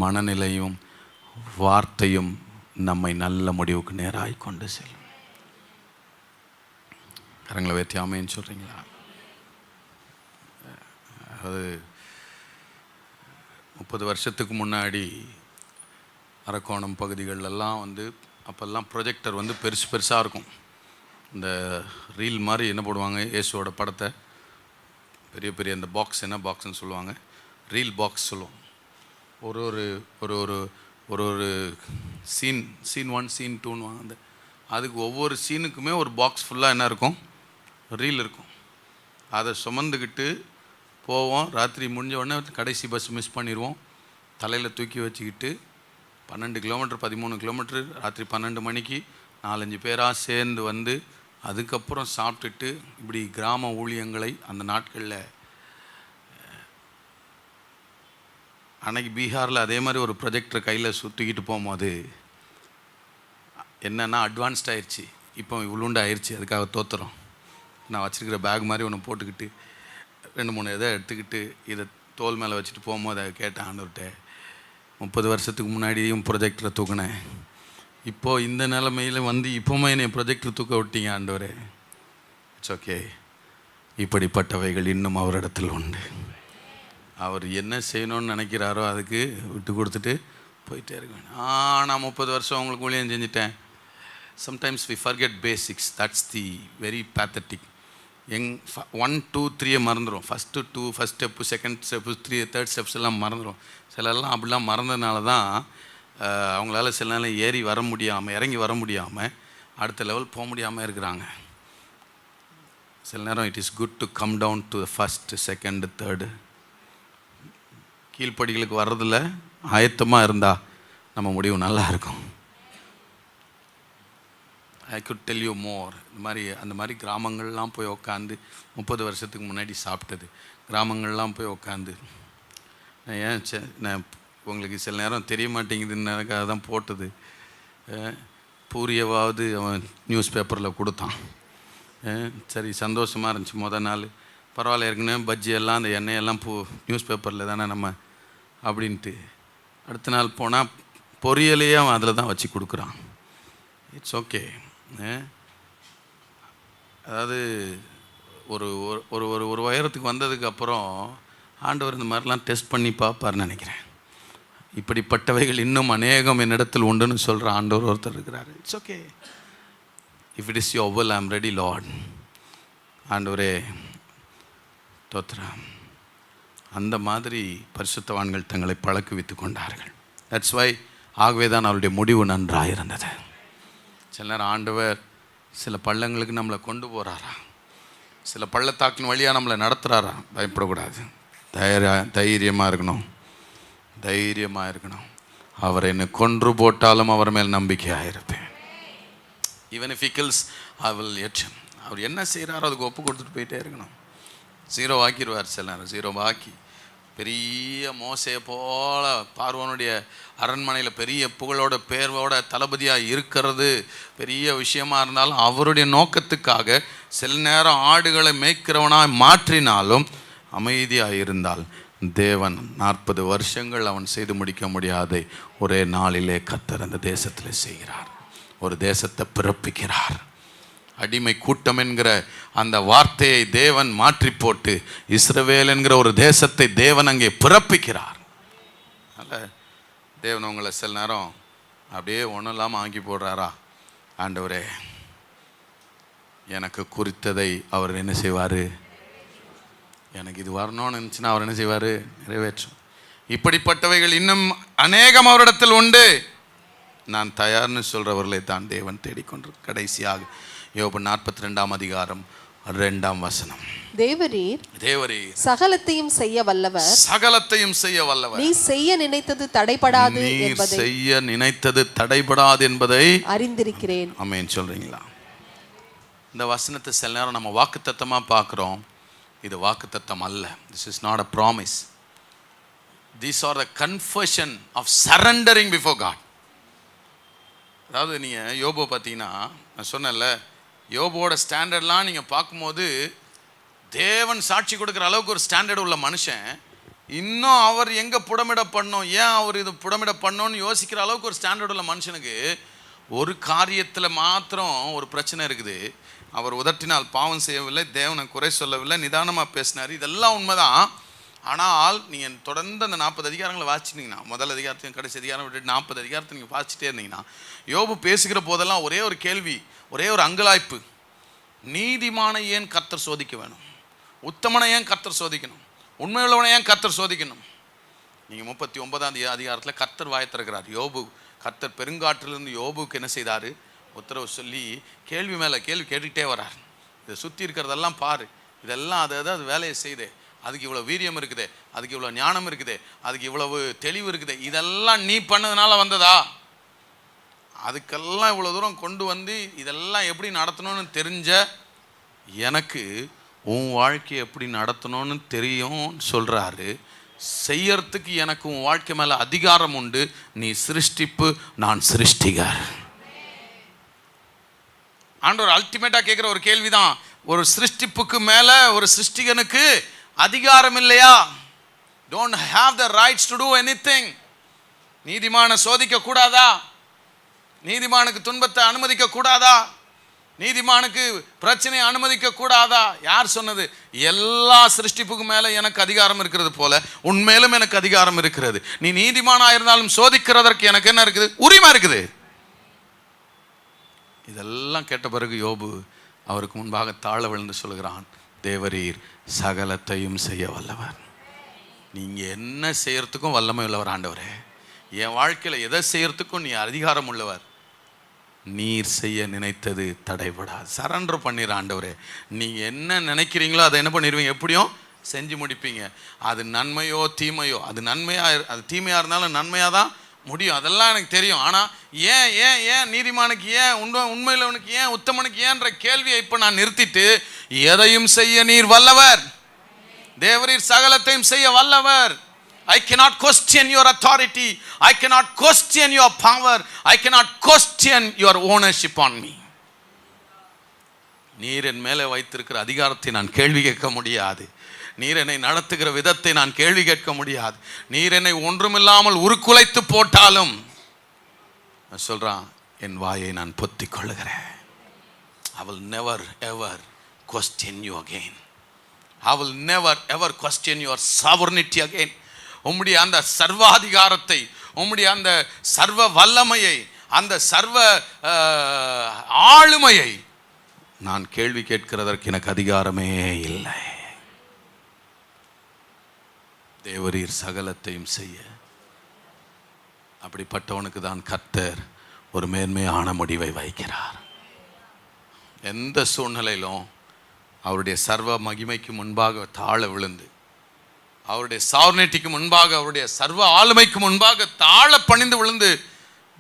மனநிலையும் வார்த்தையும் நம்மை நல்ல முடிவுக்கு நேராக கொண்டு செல்லும். கரங்களை வைத்து ஆமேன்னு சொல்கிறீங்களா? அது 30 வருஷத்துக்கு முன்னாடி அரக்கோணம் பகுதிகளெல்லாம் வந்து அப்போல்லாம் ப்ரொஜெக்டர் வந்து பெருசாக இருக்கும். இந்த ரீல் மாதிரி என்ன போடுவாங்க, இயேசுவோட படத்தை பெரிய பெரிய அந்த பாக்ஸ், என்ன பாக்ஸ்ன்னு சொல்லுவாங்க, ரீல் பாக்ஸ் சொல்லுவோம். ஒரு ஒரு ஒரு ஒரு ஒரு ஒரு சீன் 1 சீன் 2ன்னு வாங்க. அதுக்கு ஒவ்வொரு சீனுக்குமே ஒரு பாக்ஸ் ஃபுல்லாக என்ன இருக்கும், ரீல் இருக்கும். அதை சுமந்துக்கிட்டு போவோம். ராத்திரி முடிஞ்ச உடனே கடைசி பஸ் மிஸ் பண்ணிடுவோம். தலையில் தூக்கி வச்சுக்கிட்டு 12 கிலோமீட்டர் 13 கிலோமீட்டர் ராத்திரி 12 மணிக்கு 4-5 பேராக சேர்ந்து வந்து அதுக்கப்புறம் சாப்பிட்டுட்டு இப்படி கிராம ஊழியங்களை அந்த நாட்களில் அன்னைக்கு பீகாரில் அதே மாதிரி ஒரு ப்ரொஜெக்டர் கையில் சுற்றிக்கிட்டு போகும்போது என்னென்னா அட்வான்ஸ்ட் ஆயிடுச்சு, இப்போ இவ்வளோண்டு ஆயிடுச்சு. அதுக்காக தோற்றுறோம். நான் வச்சுருக்கிற பேக் மாதிரி ஒன்று போட்டுக்கிட்டு 2-3 இதை எடுத்துக்கிட்டு இதை தோல் மேலே வச்சுட்டு போகும்போது அதை கேட்டேன் ஆண்டவர்கிட்ட, 30 வருஷத்துக்கு முன்னாடியும் ப்ரொஜெக்டரை தூக்கினேன், இப்போது இந்த நிலைமையில் வந்து இப்போவுமே என்னை ப்ரொஜெக்டர் தூக்க விட்டீங்க ஆண்டவரே. இட்ஸ் ஓகே, இப்படிப்பட்டவைகள் இன்னும் அவரிடத்தில் உண்டு. அவர் என்ன செய்யணும்னு நினைக்கிறாரோ அதுக்கு விட்டு கொடுத்துட்டு போயிட்டே இருக்கேன். நான் 30 வருஷம் உங்களுக்கு ஊழியம் செஞ்சுட்டேன். Sometimes we forget basics. That's the very pathetic. 1, 2, 3 மறந்துடும். First 2 first step, second step, 3 third steps எல்லாம் மறந்துடும். சிலர்லாம் அப்படிலாம் மறந்ததுனால தான் அவங்களால சில நேரம் ஏறி வர முடியாமல், இறங்கி வர முடியாமல், அடுத்த லெவல் போக முடியாமல் இருக்கிறாங்க. சில நேரம் it is good to come down to first, second, third. கீழ்ப்படிகளுக்கு வர்றதில் ஆயத்தமாக இருந்தால் நம்ம முடிவு நல்லா இருக்கும். I could tell you more. அந்த மாதிரி கிராமங்கள்லாம் போய் உக்காந்து 30 வருஷத்துக்கு முன்னாடி சாப்பிட்டது, கிராமங்கள்லாம் போய் உக்காந்து நான் உங்களுக்கு சில நேரம் தெரிய மாட்டேங்குதுன்னாக்காக தான் போட்டது. பூரியவாவது அவன் நியூஸ் பேப்பரில் கொடுத்தான். சரி, சந்தோஷமாக இருந்துச்சு. மொதல் நாள் பரவாயில்ல, ஏற்கனவே பஜ்ஜி எல்லாம் அந்த எண்ணெயெல்லாம் நியூஸ் பேப்பரில் தானே நம்ம அப்படின்ட்டு. அடுத்த நாள் போனால் பொரியலையே அவன் அதில் தான் வச்சு கொடுக்குறான். It's okay. அதாவது ஒரு ஒரு ஒரு ஒரு உயரத்துக்கு வந்ததுக்கப்புறம் ஆண்டவர் இந்த மாதிரிலாம் டெஸ்ட் பண்ணி பார்ப்பார்னு நினைக்கிறேன். இப்படிப்பட்டவைகள் இன்னும் அநேகம் என்னிடத்தில் உண்டுன்னு சொல்கிற ஆண்டவர் ஒருத்தர் இருக்கிறார். It's okay. If it is your will, I am ready Lord. ஆண்டவரே தோத்ரம். அந்த மாதிரி பரிசுத்தவான்கள் தங்களை பழக்குவித்து கொண்டார்கள். தட்ஸ் வை, ஆகவே தான் அவருடைய முடிவு நன்றாக இருந்தது. சில நேரம் ஆண்டவர் சில பள்ளங்களுக்கு நம்மளை கொண்டு போகிறாரா, சில பள்ளத்தாக்கின் வழியாக நம்மளை நடத்துகிறாரா, பயப்படக்கூடாது. தைரியமாக இருக்கணும், தைரியமாக இருக்கணும். அவர் என்னை கொன்று போட்டாலும் அவர் மேல் நம்பிக்கையாக இருப்பேன். Even if he kills I will yet him. அவர் என்ன செய்கிறாரோ அதுக்கு ஒப்பு கொடுத்துட்டு போயிட்டே இருக்கணும். 0 ஆக்கிடுவார். சில நேரம் 0 ஆக்கி பெரிய மோசையை போல பார்வோனுடைய அரண்மனையில் பெரிய புகழோட பேர்வோட தளபதியாக இருக்கிறது பெரிய விஷயமா இருந்தாலும் அவருடைய நோக்கத்துக்காக சில நேரம் ஆடுகளை மேய்க்கிறவனாக மாற்றினாலும் அமைதியாக இருந்தால் தேவன் 40 வருஷங்கள் அவன் செய்து முடிக்க முடியாத ஒரே நாளிலே கர்த்தர் அந்த தேசத்தில் செய்கிறார். ஒரு தேசத்தை பிறப்பிக்கிறார். அடிமை கூட்டம் என்கிற அந்த வார்த்தையை தேவன் மாற்றி போட்டு இஸ்ரவேல் என்கிற ஒரு தேசத்தை தேவன் அங்கே பிறப்பிக்கிறார். அதனால் தேவன் உங்களை சில நேரம் அப்படியே ஒன்றும் இல்லாமல் ஆக்கி போடுறாரா? ஆண்டவரே, எனக்கு குறித்ததை அவர் என்ன செய்வார்? எனக்கு இது வரணும்னு இருந்துச்சுன்னா அவர் என்ன செய்வார்? நிறைவேற்றும். இப்படிப்பட்டவைகள் இன்னும் அநேகம் அவரிடத்தில் உண்டு. நான் தயார்னு சொல்கிறவர்களை தான் தேவன் தேடிக்கொண்டு. கடைசியாக யோபு 42 அதிகாரம் 2 வசனம். தேவரீர் சகலத்தையும் செய்ய வல்லவர், சகலத்தையும் செய்ய வல்லவர். நீ செய்ய நினைத்தது தடைபடாது என்பதை, செய்ய நினைத்தது தடைபடாது என்பதை அறிந்திருக்கிறேன். ஆமென் சொல்றீங்களா? இந்த வசனத்தை சில நேரம் நம்ம வாக்குத்தத்தமா பார்க்கிறோம். இது வாக்குத்தத்தம் அல்ல. This is not a promise. These are the confession of surrendering before God. அதாவது நீங்கள் யோபு பார்த்தீங்கன்னா, நான் சொன்னேன்ல, யோபோட ஸ்டாண்டர்ட்லாம் நீங்கள் பார்க்கும்போது தேவன் சாட்சி கொடுக்குற அளவுக்கு ஒரு ஸ்டாண்டர்ட் உள்ள மனுஷன். இன்னும் அவர் எங்கே புடமிட பண்ணோம், ஏன் அவர் இது புடமிட பண்ணோன்னு யோசிக்கிற அளவுக்கு ஒரு ஸ்டாண்டர்ட் உள்ள மனுஷனுக்கு ஒரு காரியத்தில் மாத்திரம் ஒரு பிரச்சனை இருக்குது. அவர் உதட்டினால் பாவம் செய்யவில்லை, தேவனை குறை சொல்லவில்லை, நிதானமாக பேசினார். இதெல்லாம் உண்மைதான். ஆனால் நீங்கள் தொடர்ந்து அந்த 40 அதிகாரங்களை வாசிச்சிட்டிங்கன்னா, முதல் அதிகாரத்தையும் கடைசி அதிகாரம் விட்டுட்டு 40 அதிகாரத்தை நீங்கள் வாசிச்சிட்டே இருந்தீங்கன்னா, யோபு பேசுகிற போதெல்லாம் ஒரே ஒரு கேள்வி, ஒரே ஒரு அங்கலாய்ப்பு. நீதிமானை ஏன் கர்த்தர் சோதிக்க வேணும்? உத்தமனை ஏன் கர்த்தர் சோதிக்கணும்? உண்மையுள்ளவனை ஏன் கர்த்தர் சோதிக்கணும்? நீங்கள் 39 அதிகாரத்தில் கர்த்தர் வாயை திறக்கிறார். யோபு, கர்த்தர் பெருங்காற்றிலிருந்து யோபுக்கு என்ன செய்தார்? உத்தரவு சொல்லி கேள்வி மேலே கேள்வி கேட்டுக்கிட்டே வரார். இதை சுற்றி இருக்கிறதெல்லாம் பாரு, இதெல்லாம் அது வேலையை செய்தே, அதுக்கு இவ்வளோ வீரியம் இருக்குதே, அதுக்கு இவ்வளோ ஞானம் இருக்குதே, அதுக்கு இவ்வளவு தெளிவு இருக்குதே, இதெல்லாம் நீ பண்ணதுனால வந்ததா? அதுக்கெல்லாம் இவ்வளோ தூரம் கொண்டு வந்து இதெல்லாம் எப்படி நடத்தணும்னு தெரிஞ்ச எனக்கு உன் வாழ்க்கையை எப்படி நடத்தணும்னு தெரியும் சொல்கிறாரு. செய்யறதுக்கு எனக்கு உன் வாழ்க்கை மேலே அதிகாரம் உண்டு. நீ சிருஷ்டிப்பு, நான் சிருஷ்டிகர். ஆண்டவர் அல்டிமேட்டாக கேட்குற ஒரு கேள்விதான், ஒரு சிருஷ்டிப்புக்கு மேலே ஒரு சிருஷ்டிகனுக்கு அதிகாரம் இல்லையா? Don't have the rights to do anything. நீதிமான சோதிக்க கூடாதா? நீதிமானுக்கு துன்பத்தை அனுமதிக்க கூடாதா? நீதிமானுக்கு பிரச்சனையை அனுமதிக்க கூடாதா? யார் சொன்னது? எல்லா சிருஷ்டிப்புக்கு மேலே எனக்கு அதிகாரம் இருக்கிறது போல உன்மேலும் எனக்கு அதிகாரம் இருக்கிறது. நீ நீதிமானாக இருந்தாலும் சோதிக்கிறதற்கு எனக்கு என்ன இருக்குது? உரிமை இருக்குது. இதெல்லாம் கேட்ட பிறகு யோபு அவருக்கு முன்பாக தாழ விழுந்து சொல்கிறான், தேவரீர் சகலத்தையும் செய்ய வல்லவர். நீங்கள் என்ன செய்யறதுக்கும் வல்லமை உள்ளவர் ஆண்டவரே. என் வாழ்க்கையில் எதை செய்யறதுக்கும் நீ அதிகாரம் உள்ளவர். நீர் செய்ய நினைத்தது தடைபடாது. சரண்டர் பண்ணிடுற ஆண்டவரே. நீங்கள் என்ன நினைக்கிறீங்களோ அதை என்ன பண்ணிடுவீங்க? எப்படியும் செஞ்சு முடிப்பீங்க. அது நன்மையோ தீமையோ, அது நன்மையாக அது தீமையாக இருந்தாலும் நன்மையாக தான் முடியும். அதெல்லாம் எனக்கு தெரியும். ஆனால் ஏன் ஏன் ஏன் நீதிமானுக்கு ஏன், உண்மையிலவனுக்கு ஏன், உத்தமனுக்கு ஏன்ற கேள்வியை இப்போ நான் நிறுத்திட்டு, எதையும் செய்ய நீர் வல்லவர். தேவரீர் சகலத்தையும் செய்ய வல்லவர். I cannot question your authority. I cannot question your power. I cannot question your ownership on me. நீர் என் மேலே வைத்திருக்கிற அதிகாரத்தை நான் கேள்வி கேட்க முடியாது. நீர் என்னை நடத்துகிற விதத்தை நான் கேள்வி கேட்க முடியாது. நீர் என்னை ஒன்றுமில்லாமல் உருக்குலைத்து போட்டாலும் சொல்றான், என் வாயை நான் பொத்திக் கொள்ளுகிறேன். I will never ever question you again. I will never ever question your sovereignty again. உம்முடைய அந்த சர்வாதிகாரத்தை, உம்முடைய அந்த சர்வ வல்லமையை, அந்த சர்வ ஆளுமையை நான் கேள்வி கேட்கிறதற்கு எனக்கு அதிகாரமே இல்லை. தேவரீர் சகலத்தையும் செய்ய. அப்படிப்பட்டவனுக்கு தான் கர்த்தர் ஒரு மேன்மையான முடிவை வைக்கிறார். எந்த சூழ்நிலையிலும் அவருடைய சர்வ மகிமைக்கு முன்பாக தாழ விழுந்து, அவருடைய சாவர்னிட்டிக்கு முன்பாக, அவருடைய சர்வ ஆளுமைக்கு முன்பாக தாழ பணிந்து விழுந்து,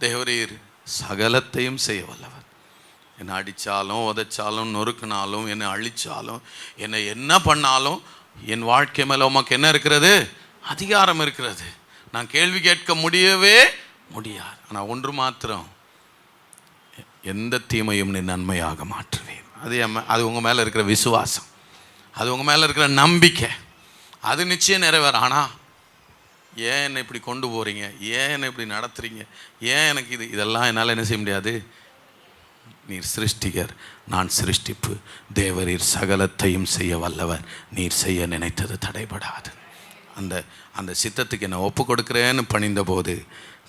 தேவரீர் சகலத்தையும் செய்ய வல்லவர். என்னை அடித்தாலும் உதைச்சாலும் நொறுக்கினாலும் என்னை அழித்தாலும் என்னை என்ன பண்ணாலும் என் வாழ்க்கை மேல உமக்கு என்ன இருக்கிறது? அதிகாரம் இருக்கிறது. நான் கேள்வி கேட்க முடியவே முடியாது. ஆனால் ஒன்று மாத்திரம், எந்த தீமையும் நீ நன்மையாக மாற்றுவேன். அது உங்கள் மேலே இருக்கிற விசுவாசம், அது உங்கள் மேலே இருக்கிற நம்பிக்கை, அது நிச்சயம் நிறைவேறும். ஆனால் ஏன் என்னை இப்படி கொண்டு போகிறீங்க, ஏன் என்னை இப்படி நடத்துகிறீங்க, ஏன் எனக்கு இதெல்லாம் என்னால் என்ன செய்ய முடியாது. நீர் சிருஷ்டிகர், நான் சிருஷ்டிப்பு. தேவரீர் சகலத்தையும் செய்ய வல்லவர். நீர் செய்ய நினைத்தது தடைபடாது. அந்த சித்தத்துக்கு என்னை ஒப்பு கொடுக்கிறேன்னு பணிந்த போது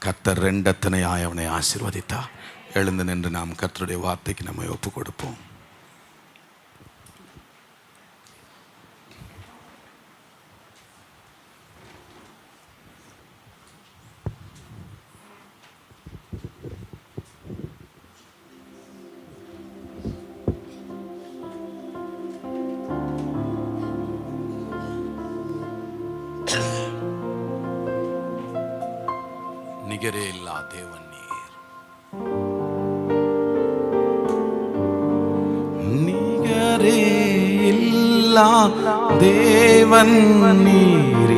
கர்த்தர் 2 அத்தனையாய் அவனை ஆசீர்வதித்தார். எழுந்து நின்று நாம் கர்த்தருடைய வார்த்தைக்கு நம்மை ஒப்பு கொடுப்போம். நிகரே இல்லா தேவன் நீர், நிகரே இல்லா தேவன் நீர்,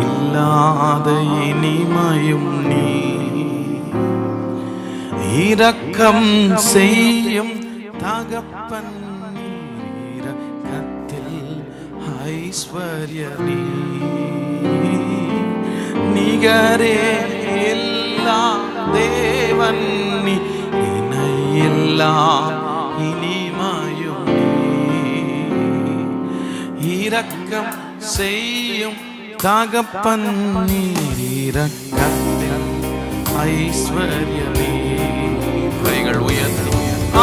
இல்லாத இனிமையும் நீர், இரக்கம் செய்யும் தகப்பன் நீர், இரக்கத்தில் ஐஸ்வர்ய நீர், நிகரே இல்லா தேவன் நீ, இணையில்லா இனிமையும் நீ, இரக்கம் செய்யும் தகப்பன் நீர், இரக்கத்தில் ஐஸ்வர்ய நீர். கைகள் உயர்த்தி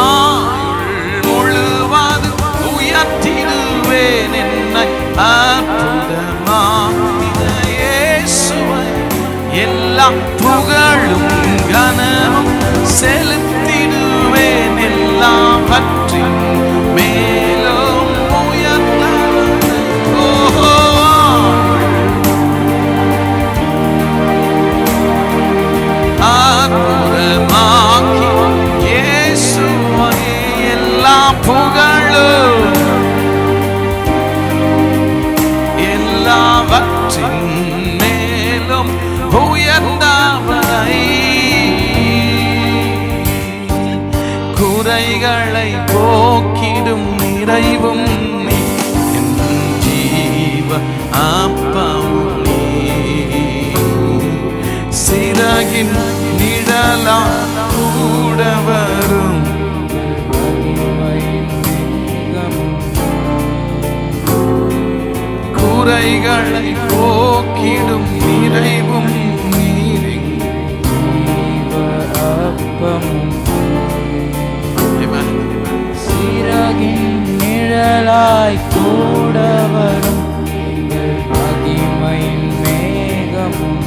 ஆயுள் முழுவதும் உயர்த்திடுவேன் என்னை அற்புதமாக எல்லா புகழும் கனமும் செலுத்திடுவேன், எல்லாவற்றின் மேலும் உயர்ந்த அற்புதமாக்கி இயேசுவை எல்லா புகழும் எல்லாவற்றின் உயர்ந்தவரை, குறைகளை போக்கிடும் நிறைவும் நீ, என் ஜீவ அப்பமும் நீ, சிறகின் நிழலா கூட வரும், குறைகளை போக்கிடும் நிறைவும் நீரின் அப்பமும், சிறகின் நிழலாய் கூட வரும் மகிமையின் மேகமும்,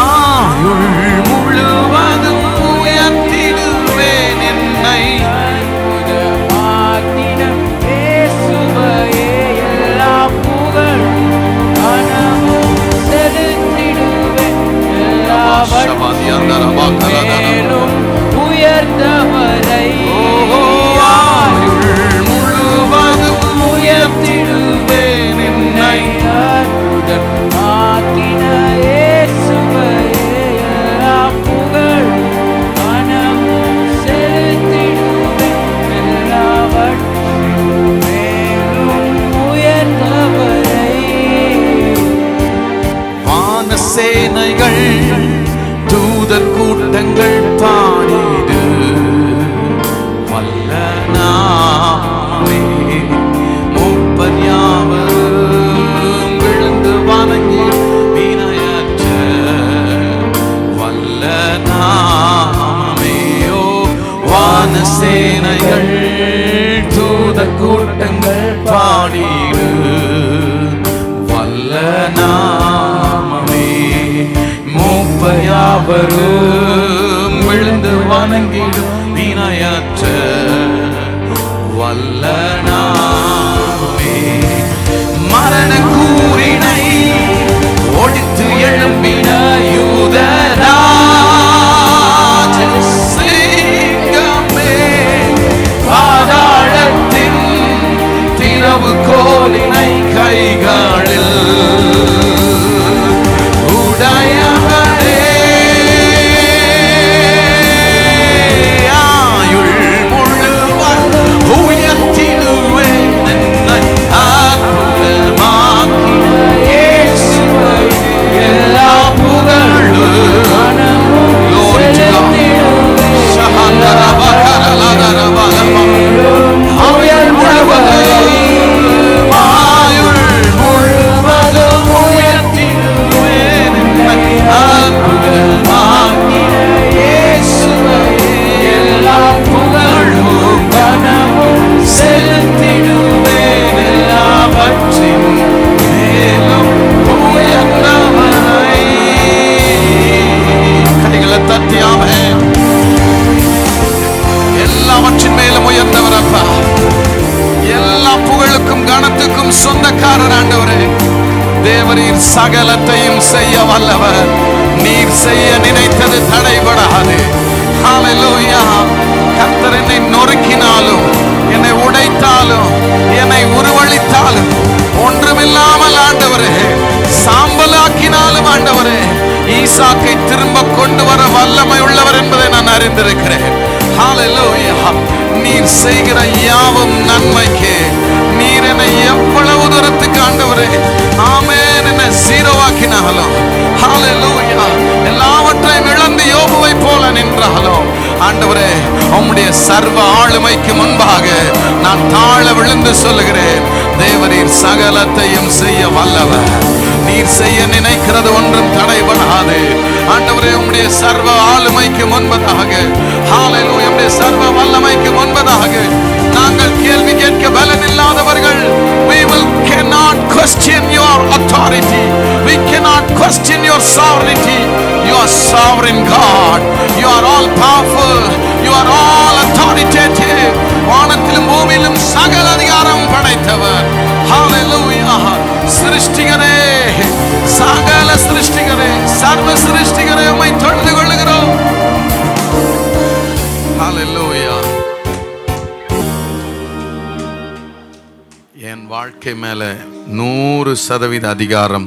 ஆயுள் முழுவதும் உயர்த்திடுவேன் என்னை மேலும் உயர்ந்தவரை, ஆயுள் முழுவதும் உயர்த்திடுவேன் என்னை அற்புதமாக்கின இயேசுவை எல்லா புகழ் மனமும் செலுத்திடுவேன், எல்லாவற்றின் மேலும் உயர்ந்தவரை. வானசேனைகள் தூதர் கூட்டங்கள் பாடிடு வல்ல நாமே, மூப்பர் யாவரும் விழுந்து வணங்கி வினையற்ற வல்ல நாமேயோ. வானசேனைகள் தூதர் கூட்டங்கள் பாடிடு வல்ல நாமமே, மூப்பர் யாவரும் விழுந்து வணங்கிடும் வினையற்ற வல்ல நாமமே. மரண கூறினை ஒழித்து எழும்பின யூதராஜ சிங்கமே, பாதாளத்தின் சகலத்தையும் செய்ய வல்லவர். நீர் செய்ய நினைத்தது தடைபடாது. ஹல்லேலூயா. கர்த்தர் என்னை நொறுக்கினாலும், என்னை உடைத்தாலும், என்னை உருவழித்தாலும், ஒன்றுமில்லாமல் ஆண்டவரே சாம்பலாக்கினாலும் ஆண்டவரே ஈசாக்கை திரும்ப கொண்டு வர வல்லமை உள்ளவர் என்பதை நான் அறிந்திருக்கிறேன். ஹல்லேலூயா. நீர் செய்கிற யாவும் நன்மைக்கு. நீர் என்னை எவ்வளவு தூரத்துக்கு ஆண்டவரே ஆமென் என்னை ஜீரோவாக்கினாலும், ஹல்லேலூயா, எல்லாவற்றையும் இழந்து யோபுவை போல நின்றாலும் ஆண்டவரே உம்முடைய சர்வ ஆளுமைக்கு முன்பாக நான் தாழ விழுந்து சொல்லுகிறேன், தேவரீர் சகலத்தையும் செய்ய வல்லவர். நீர் செய்ய நினைக்கிறது ஒன்றும் தடைபடாது. ஆண்டவரே உம்முடைய சர்வ ஆளுமைக்கு முன்பதாக, ஹல்லேலூயா, உம்முடைய சர்வ வல்லமைக்கு முன்பதாக நாங்கள் கேள்வி கேட்க பலன் இல்லாதவர்கள். We cannot question your authority. We cannot question your sovereignty. You are sovereign God. You are all powerful. You are all authoritative. வானத்திலும் பூமியிலும் சகல அதிகாரம் படைத்தவர். ஹல்லேலூயா. சிருஷ்டிகரே, சகல சிருஷ்டிகரே, சர்வ சிருஷ்டிகரே உம்மை தொழுது கொள்ளுகிறோம். ஹல்லேலூயா. என் வாழ்க்கை மேல 100% அதிகாரம்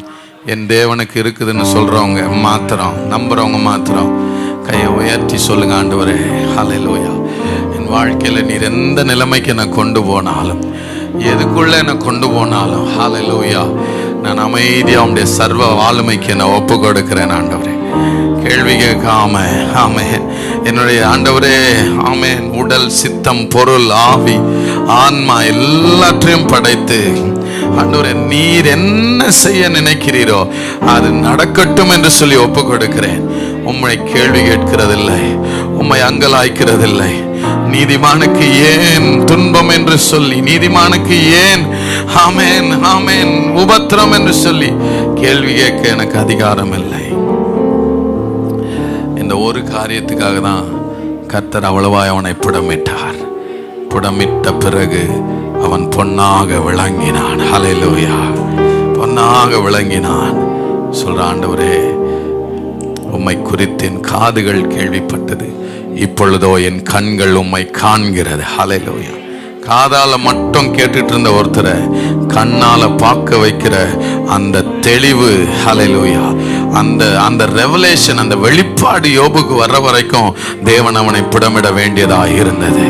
என் தேவனுக்கு இருக்குதுன்னு சொல்றவங்க மாத்திரம், நம்புறவங்க மாத்திரம் கையை உயர்த்தி சொல்லுங்க, ஆண்டவரே ஹல்லேலூயா. என் வாழ்க்கையில நீர் எந்த நிலைமைக்கு நான் கொண்டு போனாலும், எதுக்குள்ள என்னை கொண்டு போனாலும் ஹல்லேலூயா, நான் அமைதியா உம்முடைய சர்வ ஆளுமைக்கு என்னை ஒப்பு கொடுக்கிறேன் ஆண்டவரே. கேள்வி கேட்காம ஆமென் என்னுடைய ஆண்டவரே ஆமென் உடல், சித்தம், பொருள், ஆவி, ஆன்மா எல்லாற்றையும் படைத்து ஆண்டவரே நீர் என்ன செய்ய நினைக்கிறீரோ அது நடக்கட்டும் என்று சொல்லி ஒப்பு கொடுக்கிறேன். உம்மை கேள்வி கேட்கிறதில்லை, உம்மை அங்கலாய்க்கிறதில்லை. நீதிமானுக்கு ஏன் துன்பம் என்று சொல்லி, நீதிமானுக்கு ஏன் ஆமென் ஆமென் உபத்திரம் என்று சொல்லி கேள்வி கேட்க எனக்கு அதிகாரம் இல்லை. இந்த ஒரு காரியத்துக்காக தான் கர்த்தர் அவ்வளவாய் அவனை புடமிட்டார். புடமிட்ட பிறகு அவன் பொன்னாக விளங்கினான். ஹல்லேலூயா. பொன்னாக விளங்கினான். சொல்ற, ஆண்டவரே உம்மை குறித்து என் காதுகள் கேள்விப்பட்டது, இப்பொழுதோ என் கண்கள் உம்மை காண்கிறது. ஹல்லேலூயா. காதால மட்டும் கேட்டுட்டு இருந்த ஒருத்தரை கண்ணால பார்க்க வைக்கிற அந்த தெளிவு, ஹல்லேலூயா, அந்த ரெவலேஷன், அந்த வெளிப்பாடு யோபுக்கு வர்ற வரைக்கும் தேவன் அவனை புடமிட வேண்டியதா இருந்தது.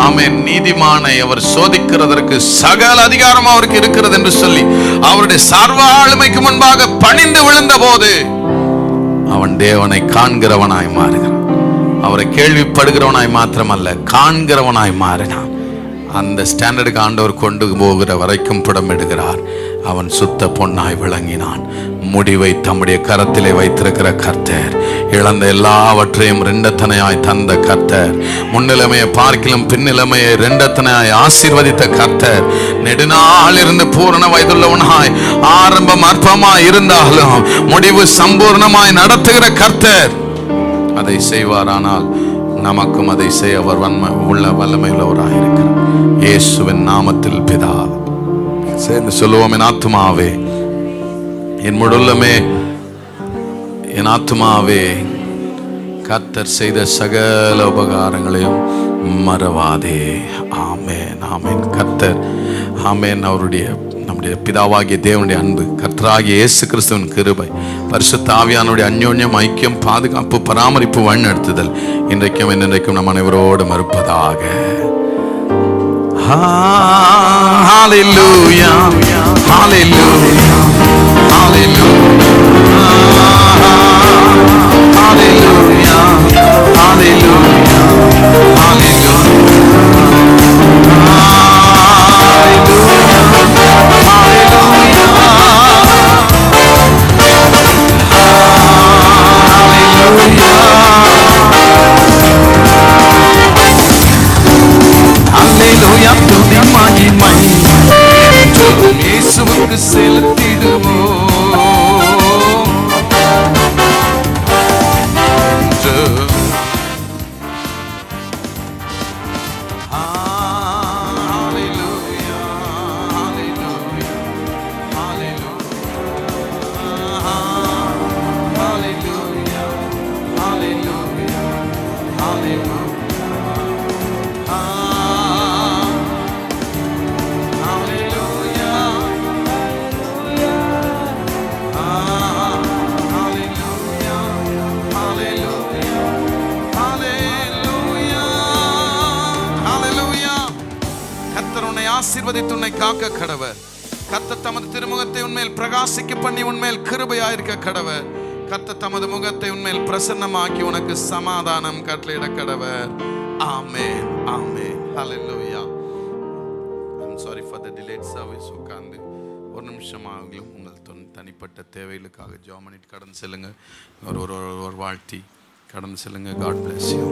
ஆமென். நீதிமானை அவர் சோதிக்கிறதற்கு சகல அதிகாரம் அவருக்கு இருக்கிறது என்று சொல்லி அவருடைய சர்வ ஆளுமைக்கு முன்பாக பணிந்து விழுந்த போது அவன் தேவனை காண்கிறவனாய் மாறுகிறான். அவரை கேள்விப்படுகிறவனாய் மாத்திரமல்ல, காண்கிறவனாய் மாறினான். அந்த ஸ்டாண்டர்டுக்கு ஆண்டவர் கொண்டு போகிற வரைக்கும் புடமிடுகிறார். அவன் சுத்த பொன்னாய் விளங்கினான். முடிவை தம்முடைய கரத்திலே வைத்திருக்கிற கர்த்தர், இழந்த எல்லாவற்றையும் ரெண்டத்தனையாய் தந்த கர்த்தர், முன்னிலைமையை பார்க்கிலும் பின்னிலைமையை ரெண்டத்தனையாய் ஆசீர்வதித்த கர்த்தர், நெடுநாள் இருந்து பூரண வயதுள்ளவனாய் ஆரம்பம் அற்பமாய் இருந்தாலும் முடிவு சம்பூர்ணமாய் நடத்துகிற கர்த்தர் அதை செய்வாரானால் நமக்கும் அதை செய்ய அவர் வல்லமை உள்ளவராக இருக்கிறார். இயேசுவின் நாமத்தில் பிதா. சேர்ந்து சொல்லுவோம், என் ஆத்துமாவே, என் முழுமே, என் ஆத்துமாவே கர்த்தர் செய்த சகல உபகாரங்களையும் மறவாதே. ஆமென் ஆமென். கர்த்தர் ஆமென். அவருடைய நம்முடைய பிதாவாகிய தேவனுடைய அன்பு, கர்த்தராகிய இயேசு கிறிஸ்துவின் கிருபை, பரிசுத்த ஆவியானுடைய அந்யோன்யம், ஐக்கியம், பாதுகாப்பு, பராமரிப்பு, வழிநடத்துதல் இன்றைக்கும் என்னென்றைக்கும் நம் அனைவரோடும் இருப்பதாக. ஹல்லேலூயா ஹல்லேலூயா ஹல்லேலூயா ஹல்லேலூயா ஹல்லேலூயா ஹல்லேலூயா. இயேசுவுக்கு செலுத்திடுவோம். ஆசீர்வதித்து உன்னை காக்க கடவர். கர்த்தர் தமது திருமுகத்தை உன்மேல் பிரகாசிக்க பண்ணி உன்மேல் கிருபையாயிருக்க கடவர். கர்த்தர் தமது முகத்தை உன்மேல் பிரசன்னமாக்கி உனக்கு சமாதானம் கட்டளையிட கடவர். ஆமென், ஆமென், ஹல்லேலூயா. I'm sorry for the delayed service. உட்கார்ந்து ஒரு நிமிஷம் ஆகலும் உங்கள் தனிப்பட்ட தேவைகளுக்காக ஜெபம் பண்ணிட்டு கடந்து செல்லுங்க. ஒரு வாழ்த்தி கடந்து செல்லுங்க. God bless you.